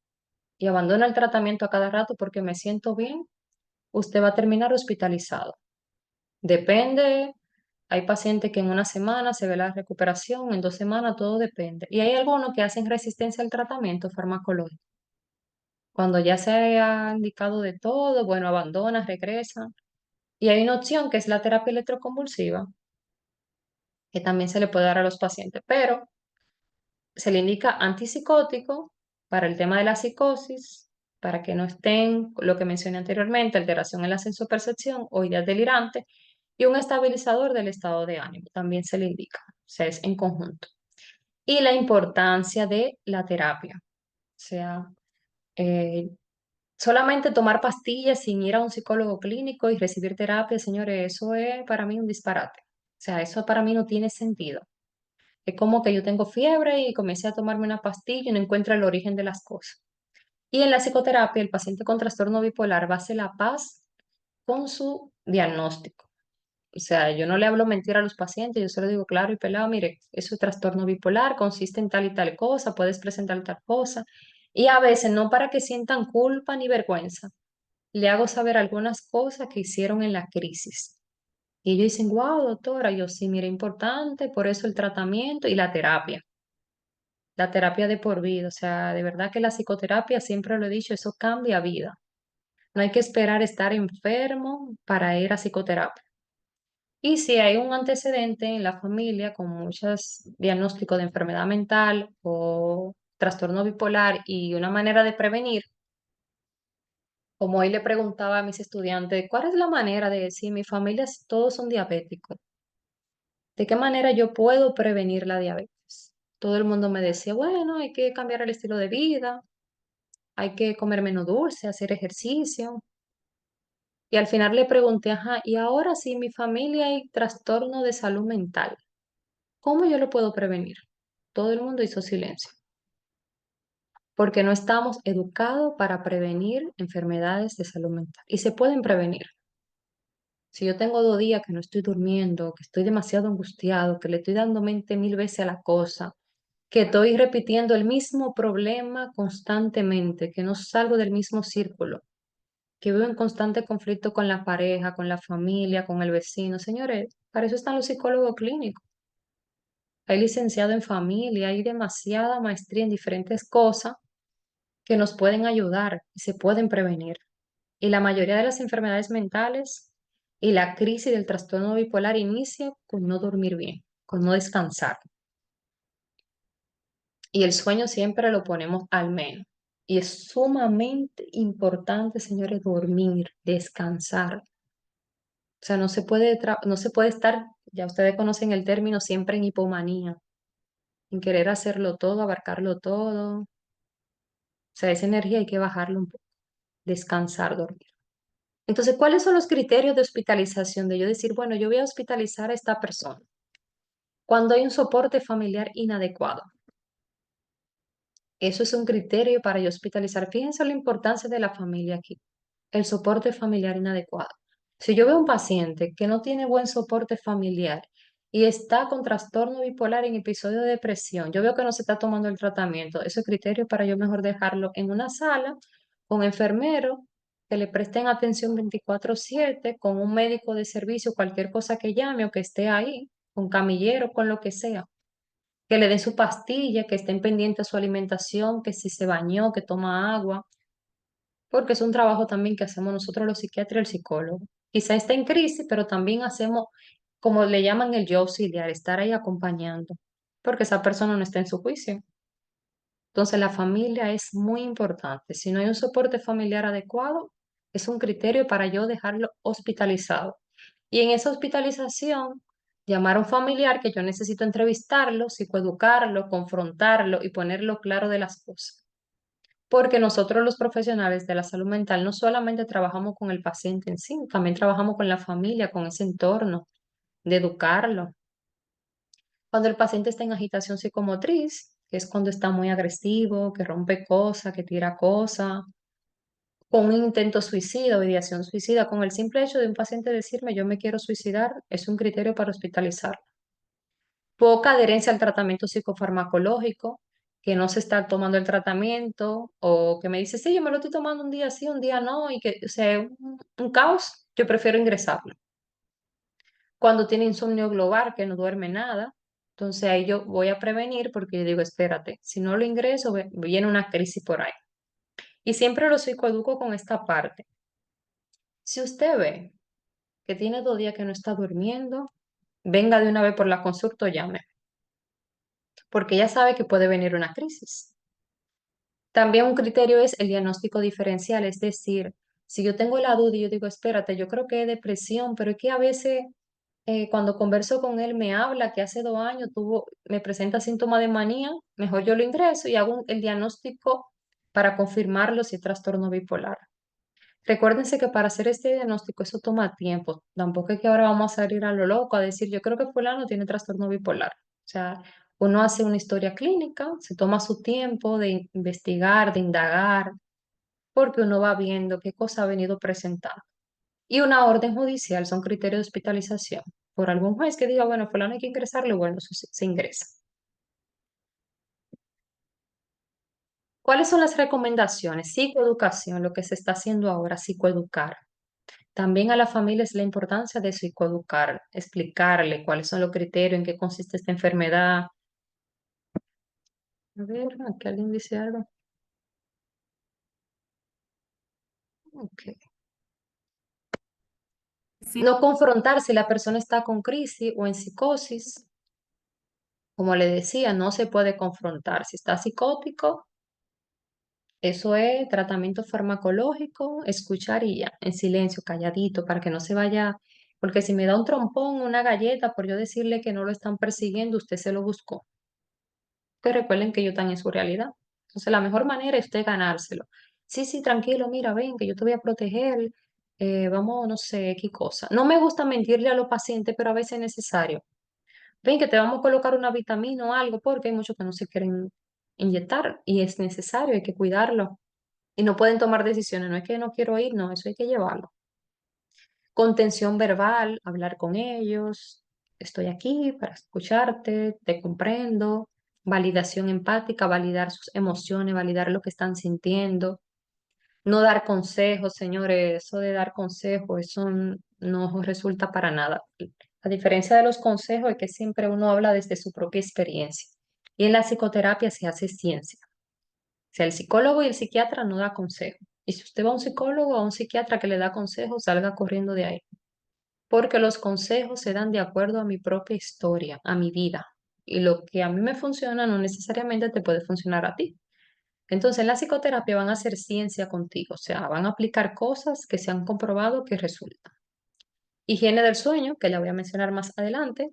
y abandona el tratamiento a cada rato porque me siento bien, usted va a terminar hospitalizado. Depende, hay pacientes que en una semana se ve la recuperación, en 2 semanas, todo depende. Y hay algunos que hacen resistencia al tratamiento farmacológico. Cuando ya se ha indicado de todo, bueno, abandona, regresa. Y hay una opción que es la terapia electroconvulsiva, que también se le puede dar a los pacientes, pero se le indica antipsicótico para el tema de la psicosis, para que no estén, lo que mencioné anteriormente, alteración en la sensopercepción o ideas delirantes, y un estabilizador del estado de ánimo, también se le indica, o sea, es en conjunto. Y la importancia de la terapia, o sea, eh, solamente tomar pastillas sin ir a un psicólogo clínico y recibir terapia, señores, eso es para mí un disparate. O sea, eso para mí no tiene sentido. Es como que yo tengo fiebre y comencé a tomarme una pastilla y no encuentro el origen de las cosas. Y en la psicoterapia, el paciente con trastorno bipolar va a hacer la paz con su diagnóstico. O sea, yo no le hablo mentira a los pacientes, yo solo digo claro y pelado, mire, eso es trastorno bipolar, consiste en tal y tal cosa, puedes presentar tal cosa. Y a veces, no para que sientan culpa ni vergüenza, le hago saber algunas cosas que hicieron en la crisis. Y ellos dicen, wow, doctora, yo sí, mire, importante, por eso el tratamiento y la terapia de por vida. O sea, de verdad que la psicoterapia, siempre lo he dicho, eso cambia vida. No hay que esperar estar enfermo para ir a psicoterapia. Y si hay un antecedente en la familia con muchos diagnósticos de enfermedad mental o trastorno bipolar y una manera de prevenir, como hoy le preguntaba a mis estudiantes, ¿cuál es la manera de decir mi familia todos son diabéticos? ¿De qué manera yo puedo prevenir la diabetes? Todo el mundo me decía, bueno, hay que cambiar el estilo de vida, hay que comer menos dulce, hacer ejercicio. Y al final le pregunté, ajá, y ahora si en mi familia hay trastorno de salud mental, ¿cómo yo lo puedo prevenir? Todo el mundo hizo silencio, porque no estamos educados para prevenir enfermedades de salud mental. Y se pueden prevenir. Si yo tengo 2 días que no estoy durmiendo, que estoy demasiado angustiado, que le estoy dando mente 1000 veces a la cosa, que estoy repitiendo el mismo problema constantemente, que no salgo del mismo círculo, que vivo en constante conflicto con la pareja, con la familia, con el vecino. Señores, para eso están los psicólogos clínicos. Hay licenciado en familia, hay demasiada maestría en diferentes cosas que nos pueden ayudar y se pueden prevenir. Y la mayoría de las enfermedades mentales y la crisis del trastorno bipolar inicia con no dormir bien, con no descansar. Y el sueño siempre lo ponemos al menos. Y es sumamente importante, señores, dormir, descansar. O sea, no se puede estar, ya ustedes conocen el término, siempre en hipomanía, en querer hacerlo todo, abarcarlo todo. O sea, esa energía hay que bajarlo un poco, descansar, dormir. Entonces, ¿cuáles son los criterios de hospitalización? De yo decir, bueno, yo voy a hospitalizar a esta persona. Cuando hay un soporte familiar inadecuado. Eso es un criterio para yo hospitalizar. Fíjense la importancia de la familia aquí. El soporte familiar inadecuado. Si yo veo un paciente que no tiene buen soporte familiar y está con trastorno bipolar en episodio de depresión, yo veo que no se está tomando el tratamiento. Ese criterio para yo mejor dejarlo en una sala con enfermeros que le presten atención 24/7, con un médico de servicio, cualquier cosa que llame o que esté ahí, con camillero, con lo que sea, que le den su pastilla, que estén pendientes de su alimentación, que si se bañó, que toma agua, porque es un trabajo también que hacemos nosotros los psiquiatras y el psicólogo. Quizá está en crisis, pero también hacemos, como le llaman el yo auxiliar, estar ahí acompañando, porque esa persona no está en su juicio. Entonces la familia es muy importante. Si no hay un soporte familiar adecuado, es un criterio para yo dejarlo hospitalizado. Y en esa hospitalización, llamar a un familiar que yo necesito entrevistarlo, psicoeducarlo, confrontarlo y ponerlo claro de las cosas. Porque nosotros los profesionales de la salud mental no solamente trabajamos con el paciente en sí, también trabajamos con la familia, con ese entorno, de educarlo. Cuando el paciente está en agitación psicomotriz, que es cuando está muy agresivo, que rompe cosas, que tira cosas, con un intento suicida o ideación suicida, con el simple hecho de un paciente decirme yo me quiero suicidar, es un criterio para hospitalizar. Poca adherencia al tratamiento psicofarmacológico, que no se está tomando el tratamiento, o que me dice, sí, yo me lo estoy tomando un día sí, un día no, y que o sea, un caos, yo prefiero ingresarlo. Cuando tiene insomnio global, que no duerme nada, entonces ahí yo voy a prevenir porque yo digo, espérate, si no lo ingreso, viene una crisis por ahí. Y siempre lo psicoeduco con esta parte. Si usted ve que tiene 2 días que no está durmiendo, venga de una vez por la consulta o llame, porque ya sabe que puede venir una crisis. También un criterio es el diagnóstico diferencial, es decir, si yo tengo la duda y yo digo, espérate, yo creo que es depresión, pero es que a veces cuando converso con él me habla que hace 2 años me presenta síntomas de manía, mejor yo lo ingreso y hago el diagnóstico para confirmarlo si es trastorno bipolar. Recuérdense que para hacer este diagnóstico eso toma tiempo. Tampoco es que ahora vamos a salir a lo loco a decir, yo creo que fulano tiene trastorno bipolar. O sea, uno hace una historia clínica, se toma su tiempo de investigar, de indagar, porque uno va viendo qué cosa ha venido presentando. Y una orden judicial son criterios de hospitalización. Por algún juez que diga, bueno, fulano hay que ingresarlo, bueno, eso se ingresa. ¿Cuáles son las recomendaciones? Psicoeducación, lo que se está haciendo ahora, psicoeducar. También a la familia es la importancia de psicoeducar, explicarle cuáles son los criterios, en qué consiste esta enfermedad. A ver, aquí alguien dice algo. Ok. Sí, No confrontar si la persona está con crisis o en psicosis. Como le decía, no se puede confrontar. Si está psicótico, eso es tratamiento farmacológico, escuchar y ya, en silencio, calladito, para que no se vaya, porque si me da un trompón, una galleta, por yo decirle que no lo están persiguiendo, usted se lo buscó. Que recuerden que ellos están en su realidad. Entonces, la mejor manera es usted ganárselo. Sí, sí, tranquilo, mira, ven, que yo te voy a proteger, vamos, no sé, qué cosa. No me gusta mentirle a los pacientes, pero a veces es necesario. Ven, que te vamos a colocar una vitamina o algo, porque hay muchos que no se quieren inyectar y es necesario, hay que cuidarlo. Y no pueden tomar decisiones, no es que no quiero ir, no, eso hay que llevarlo. Contención verbal, hablar con ellos. Estoy aquí para escucharte, te comprendo. Validación empática, validar sus emociones, validar lo que están sintiendo. No dar consejos, señores, eso de dar consejos, no resulta para nada. A diferencia de los consejos, es que siempre uno habla desde su propia experiencia. Y en la psicoterapia se hace ciencia. O sea, el psicólogo y el psiquiatra no da consejos. Y si usted va a un psicólogo o a un psiquiatra que le da consejos, salga corriendo de ahí. Porque los consejos se dan de acuerdo a mi propia historia, a mi vida. Y lo que a mí me funciona no necesariamente te puede funcionar a ti. Entonces, en la psicoterapia van a hacer ciencia contigo, o sea, van a aplicar cosas que se han comprobado que resultan. Higiene del sueño, que la voy a mencionar más adelante,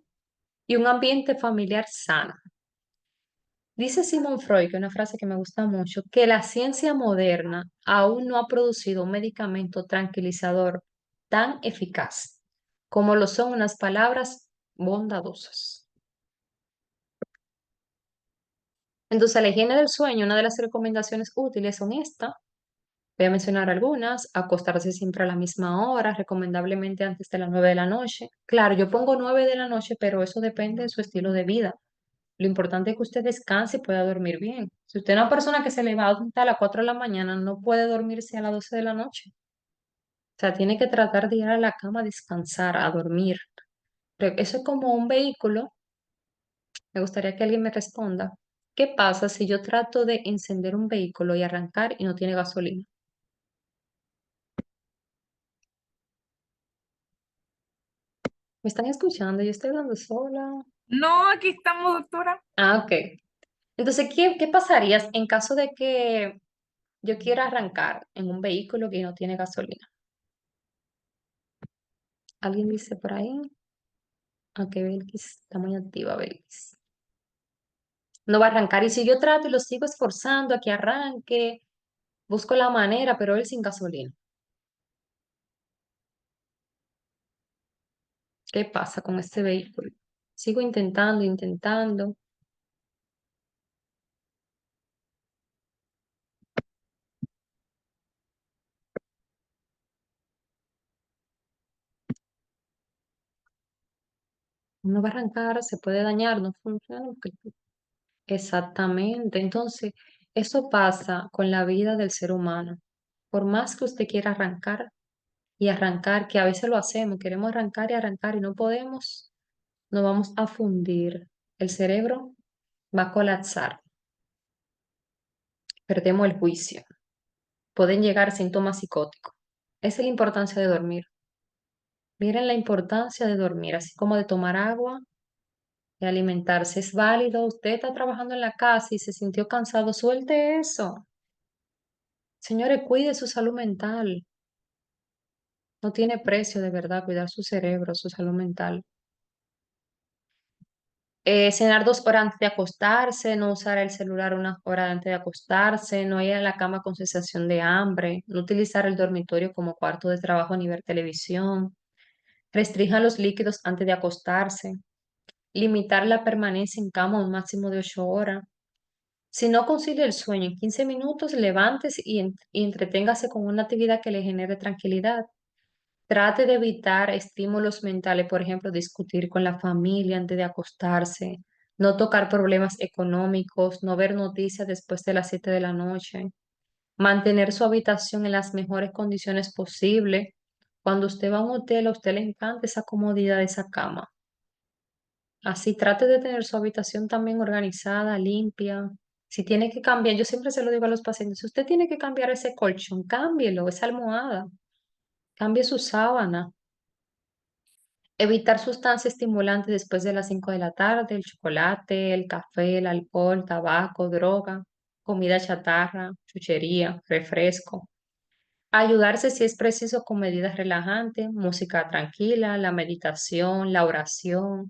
y un ambiente familiar sano. Dice Sigmund Freud, que es una frase que me gusta mucho, que la ciencia moderna aún no ha producido un medicamento tranquilizador tan eficaz como lo son unas palabras bondadosas. Entonces, la higiene del sueño, una de las recomendaciones útiles son estas. Voy a mencionar algunas. Acostarse siempre a la misma hora, recomendablemente antes de las 9 de la noche. Claro, yo pongo 9 de la noche, pero eso depende de su estilo de vida. Lo importante es que usted descanse y pueda dormir bien. Si usted es una persona que se levanta a las 4 de la mañana, no puede dormirse a las 12 de la noche. O sea, tiene que tratar de ir a la cama a descansar, a dormir. Pero eso es como un vehículo. Me gustaría que alguien me responda. ¿Qué pasa si yo trato de encender un vehículo y arrancar y no tiene gasolina? ¿Me están escuchando? Yo estoy hablando sola. No, aquí estamos, doctora. Ah, ok. Entonces, ¿qué pasaría en caso de que yo quiera arrancar en un vehículo que no tiene gasolina? ¿Alguien dice por ahí? Aunque Belkis está muy activa, Belkis. No va a arrancar. Y si yo trato y lo sigo esforzando a que arranque, busco la manera, pero él sin gasolina. ¿Qué pasa con este vehículo? Sigo intentando, intentando. No va a arrancar, se puede dañar, no funciona. Exactamente. Entonces, eso pasa con la vida del ser humano. Por más que usted quiera arrancar y arrancar, que a veces lo hacemos, queremos arrancar y no podemos, nos vamos a fundir. El cerebro va a colapsar, perdemos el juicio, pueden llegar síntomas psicóticos. Esa es la importancia de dormir. Miren la importancia de dormir, así como de tomar agua, de alimentarse. Es válido, usted está trabajando en la casa y se sintió cansado, suelte eso. Señores, cuide su salud mental. No tiene precio de verdad cuidar su cerebro, su salud mental. Cenar 2 horas antes de acostarse, no usar el celular 1 hora antes de acostarse, no ir a la cama con sensación de hambre, no utilizar el dormitorio como cuarto de trabajo ni ver televisión, restrinja los líquidos antes de acostarse, limitar la permanencia en cama a un máximo de 8 horas. Si no concilia el sueño en 15 minutos, levántese y entreténgase con una actividad que le genere tranquilidad. Trate de evitar estímulos mentales, por ejemplo, discutir con la familia antes de acostarse, no tocar problemas económicos, no ver noticias después de las 7 de la noche, mantener su habitación en las mejores condiciones posibles. Cuando usted va a un hotel, a usted le encanta esa comodidad de esa cama. Así trate de tener su habitación también organizada, limpia. Si tiene que cambiar, yo siempre se lo digo a los pacientes, si usted tiene que cambiar ese colchón, cámbielo, esa almohada, cambie su sábana. Evitar sustancias estimulantes después de las 5 de la tarde, el chocolate, el café, el alcohol, tabaco, droga, comida chatarra, chuchería, refresco. Ayudarse si es preciso con medidas relajantes, música tranquila, la meditación, la oración,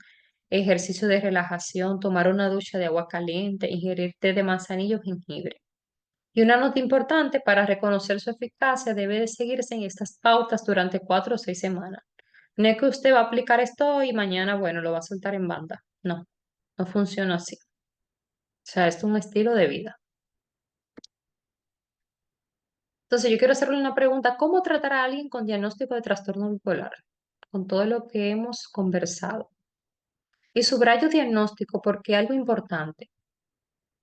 ejercicio de relajación, tomar una ducha de agua caliente, ingerir té de manzanilla o jengibre. Y una nota importante, para reconocer su eficacia debe de seguirse en estas pautas durante 4 o 6 semanas. No es que usted va a aplicar esto y mañana, bueno, lo va a soltar en banda. No, no funciona así. O sea, esto es un estilo de vida. Entonces, yo quiero hacerle una pregunta, ¿cómo tratar a alguien con diagnóstico de trastorno bipolar? Con todo lo que hemos conversado. Y subrayo diagnóstico porque algo importante.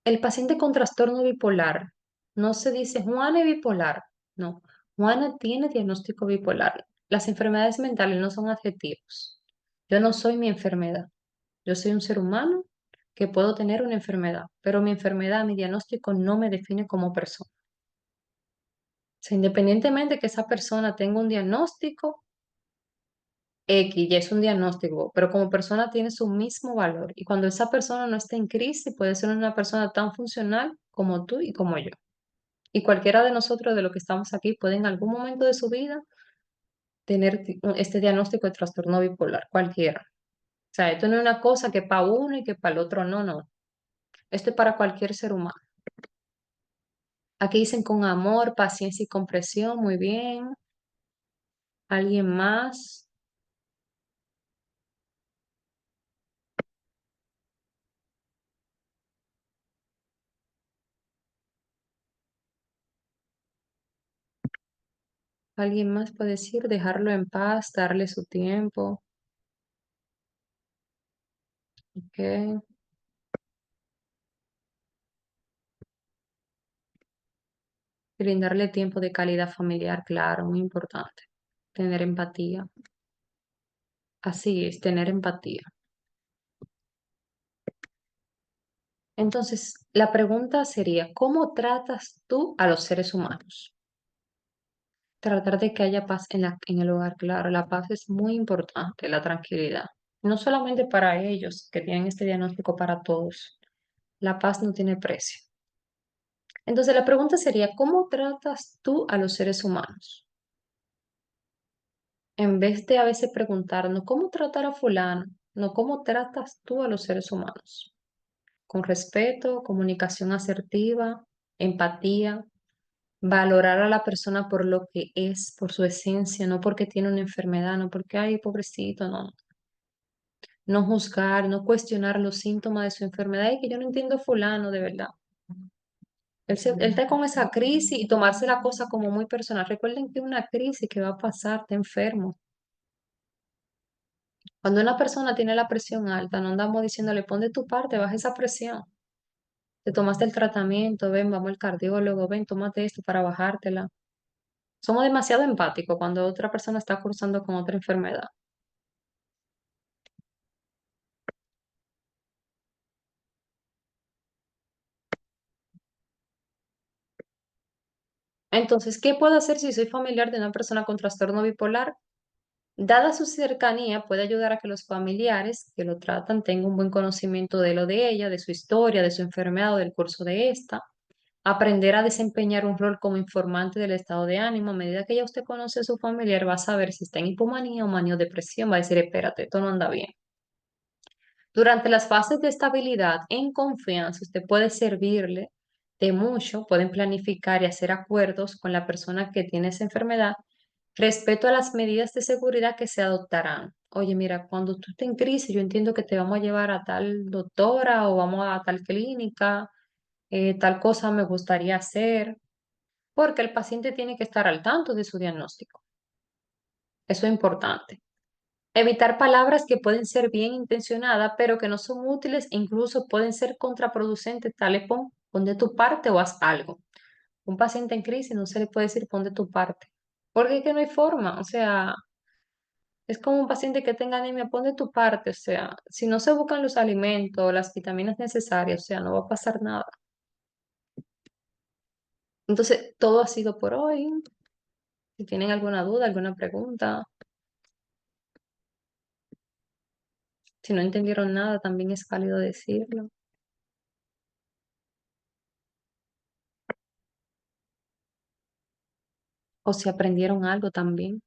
El paciente con trastorno bipolar no se dice Juana es bipolar, no. Juana tiene diagnóstico bipolar. Las enfermedades mentales no son adjetivos. Yo no soy mi enfermedad. Yo soy un ser humano que puedo tener una enfermedad, pero mi enfermedad, mi diagnóstico no me define como persona. O sea, independientemente que esa persona tenga un diagnóstico, X ya es un diagnóstico, pero como persona tiene su mismo valor. Y cuando esa persona no está en crisis, puede ser una persona tan funcional como tú y como yo. Y cualquiera de nosotros de los que estamos aquí puede en algún momento de su vida tener este diagnóstico de trastorno bipolar, cualquiera. O sea, esto no es una cosa que para uno y que para el otro no, no. Esto es para cualquier ser humano. Aquí dicen con amor, paciencia y comprensión, muy bien. ¿Alguien más? ¿Alguien más puede decir dejarlo en paz, darle su tiempo? Ok. Brindarle tiempo de calidad familiar, claro, muy importante. Tener empatía. Así es, tener empatía. Entonces, la pregunta sería, ¿cómo tratas tú a los seres humanos? Tratar de que haya paz en el hogar, claro, la paz es muy importante, la tranquilidad. No solamente para ellos que tienen este diagnóstico, para todos. La paz no tiene precio. Entonces, la pregunta sería, ¿cómo tratas tú a los seres humanos? En vez de a veces preguntarnos, ¿cómo tratar a fulano? No, ¿cómo tratas tú a los seres humanos? Con respeto, comunicación asertiva, empatía, valorar a la persona por lo que es, por su esencia, no porque tiene una enfermedad, no porque, ay, pobrecito, no. No juzgar, no cuestionar los síntomas de su enfermedad y que yo no entiendo fulano, de verdad. Él está con esa crisis y tomarse la cosa como muy personal. Recuerden que es una crisis que va a pasar, está enfermo. Cuando una persona tiene la presión alta, no andamos diciéndole, pon de tu parte, baja esa presión. Te tomaste el tratamiento, ven, vamos al cardiólogo, ven, tómate esto para bajártela. Somos demasiado empáticos cuando otra persona está cursando con otra enfermedad. Entonces, ¿qué puedo hacer si soy familiar de una persona con trastorno bipolar? Dada su cercanía, puede ayudar a que los familiares que lo tratan tengan un buen conocimiento de lo de ella, de su historia, de su enfermedad o del curso de esta. Aprender a desempeñar un rol como informante del estado de ánimo. A medida que ya usted conoce a su familiar, va a saber si está en hipomanía o manía o depresión. Va a decir, espérate, esto no anda bien. Durante las fases de estabilidad, en confianza, usted puede servirle de mucho, pueden planificar y hacer acuerdos con la persona que tiene esa enfermedad respecto a las medidas de seguridad que se adoptarán. Oye, mira, cuando tú estés en crisis, yo entiendo que te vamos a llevar a tal doctora o vamos a tal clínica, tal cosa me gustaría hacer, porque el paciente tiene que estar al tanto de su diagnóstico. Eso es importante. Evitar palabras que pueden ser bien intencionadas, pero que no son útiles e incluso pueden ser contraproducentes, tales pon de tu parte o haz algo. Un paciente en crisis no se le puede decir pon de tu parte, porque es que no hay forma, o sea, es como un paciente que tenga anemia, pon de tu parte, o sea, si no se buscan los alimentos, las vitaminas necesarias, o sea, no va a pasar nada. Entonces, todo ha sido por hoy. Si tienen alguna duda, alguna pregunta, si no entendieron nada, también es válido decirlo. O si aprendieron algo también.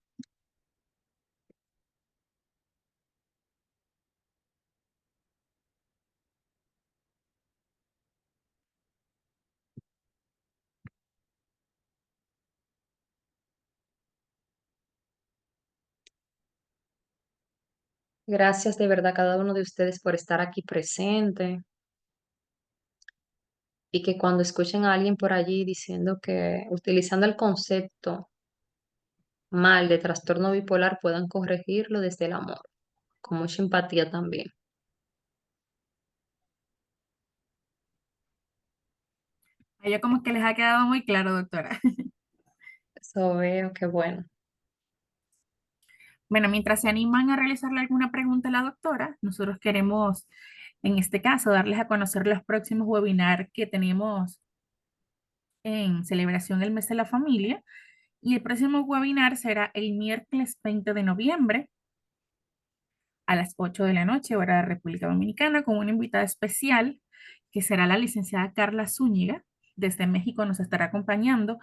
Gracias de verdad a cada uno de ustedes por estar aquí presente. y que cuando escuchen a alguien por allí diciendo que utilizando el concepto mal de trastorno bipolar puedan corregirlo desde el amor, con mucha empatía también. A ella como que les ha quedado muy claro, doctora. Eso veo, qué bueno. Bueno, mientras se animan a realizarle alguna pregunta a la doctora, nosotros queremos, en este caso, darles a conocer los próximos webinars que tenemos en celebración del mes de la familia. Y el próximo webinar será el miércoles 20 de noviembre a las 8 de la noche, hora de República Dominicana, con una invitada especial que será la licenciada Carla Zúñiga. Desde México nos estará acompañando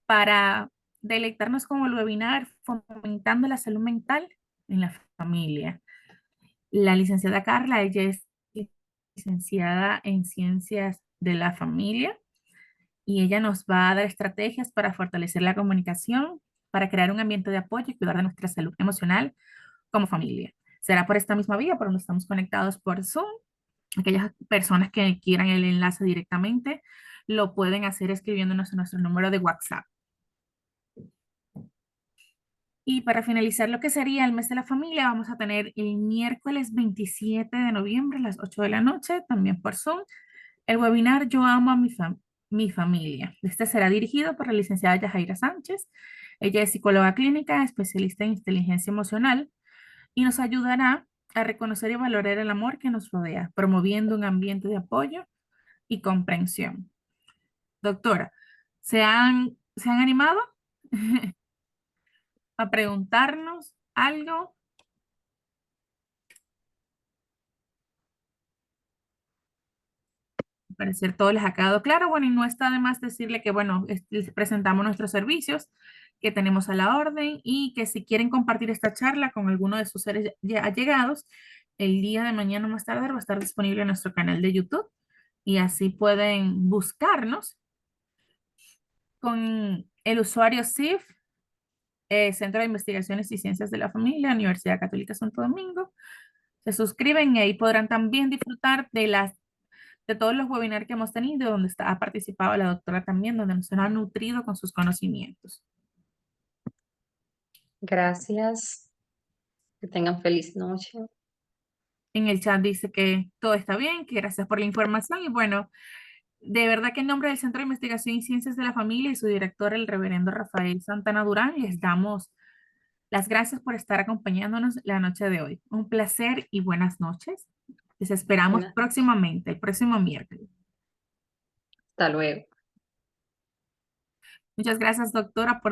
para deleitarnos con el webinar Fomentando la Salud Mental en la Familia. La licenciada Carla, ella es licenciada en Ciencias de la Familia y ella nos va a dar estrategias para fortalecer la comunicación, para crear un ambiente de apoyo y cuidar de nuestra salud emocional como familia. Será por esta misma vía, por donde estamos conectados por Zoom. Aquellas personas que quieran el enlace directamente lo pueden hacer escribiéndonos en nuestro número de WhatsApp. Y para finalizar lo que sería el mes de la familia, vamos a tener el miércoles 27 de noviembre a las 8 de la noche, también por Zoom, el webinar Yo amo a mi familia. Este será dirigido por la licenciada Yajaira Sánchez. Ella es psicóloga clínica, especialista en inteligencia emocional y nos ayudará a reconocer y valorar el amor que nos rodea, promoviendo un ambiente de apoyo y comprensión. Doctora, se han animado a preguntarnos algo? Al parecer todo les ha quedado claro. Bueno, y no está de más decirle que, bueno, les presentamos nuestros servicios que tenemos a la orden y que si quieren compartir esta charla con alguno de sus seres ya allegados, el día de mañana más tarde va a estar disponible en nuestro canal de YouTube y así pueden buscarnos con el usuario CIF, Centro de Investigaciones y Ciencias de la Familia, Universidad Católica Santo Domingo. Se suscriben y ahí podrán también disfrutar de todos los webinars que hemos tenido, donde ha participado la doctora también, donde nos ha nutrido con sus conocimientos. Gracias. Que tengan feliz noche. En el chat dice que todo está bien, que gracias por la información y bueno, de verdad que en nombre del Centro de Investigación y Ciencias de la Familia y su director, el reverendo Rafael Santana Durán, les damos las gracias por estar acompañándonos la noche de hoy. Un placer y buenas noches. Les esperamos Buenas noches. próximamente, el próximo miércoles. Hasta luego. Muchas gracias, doctora, por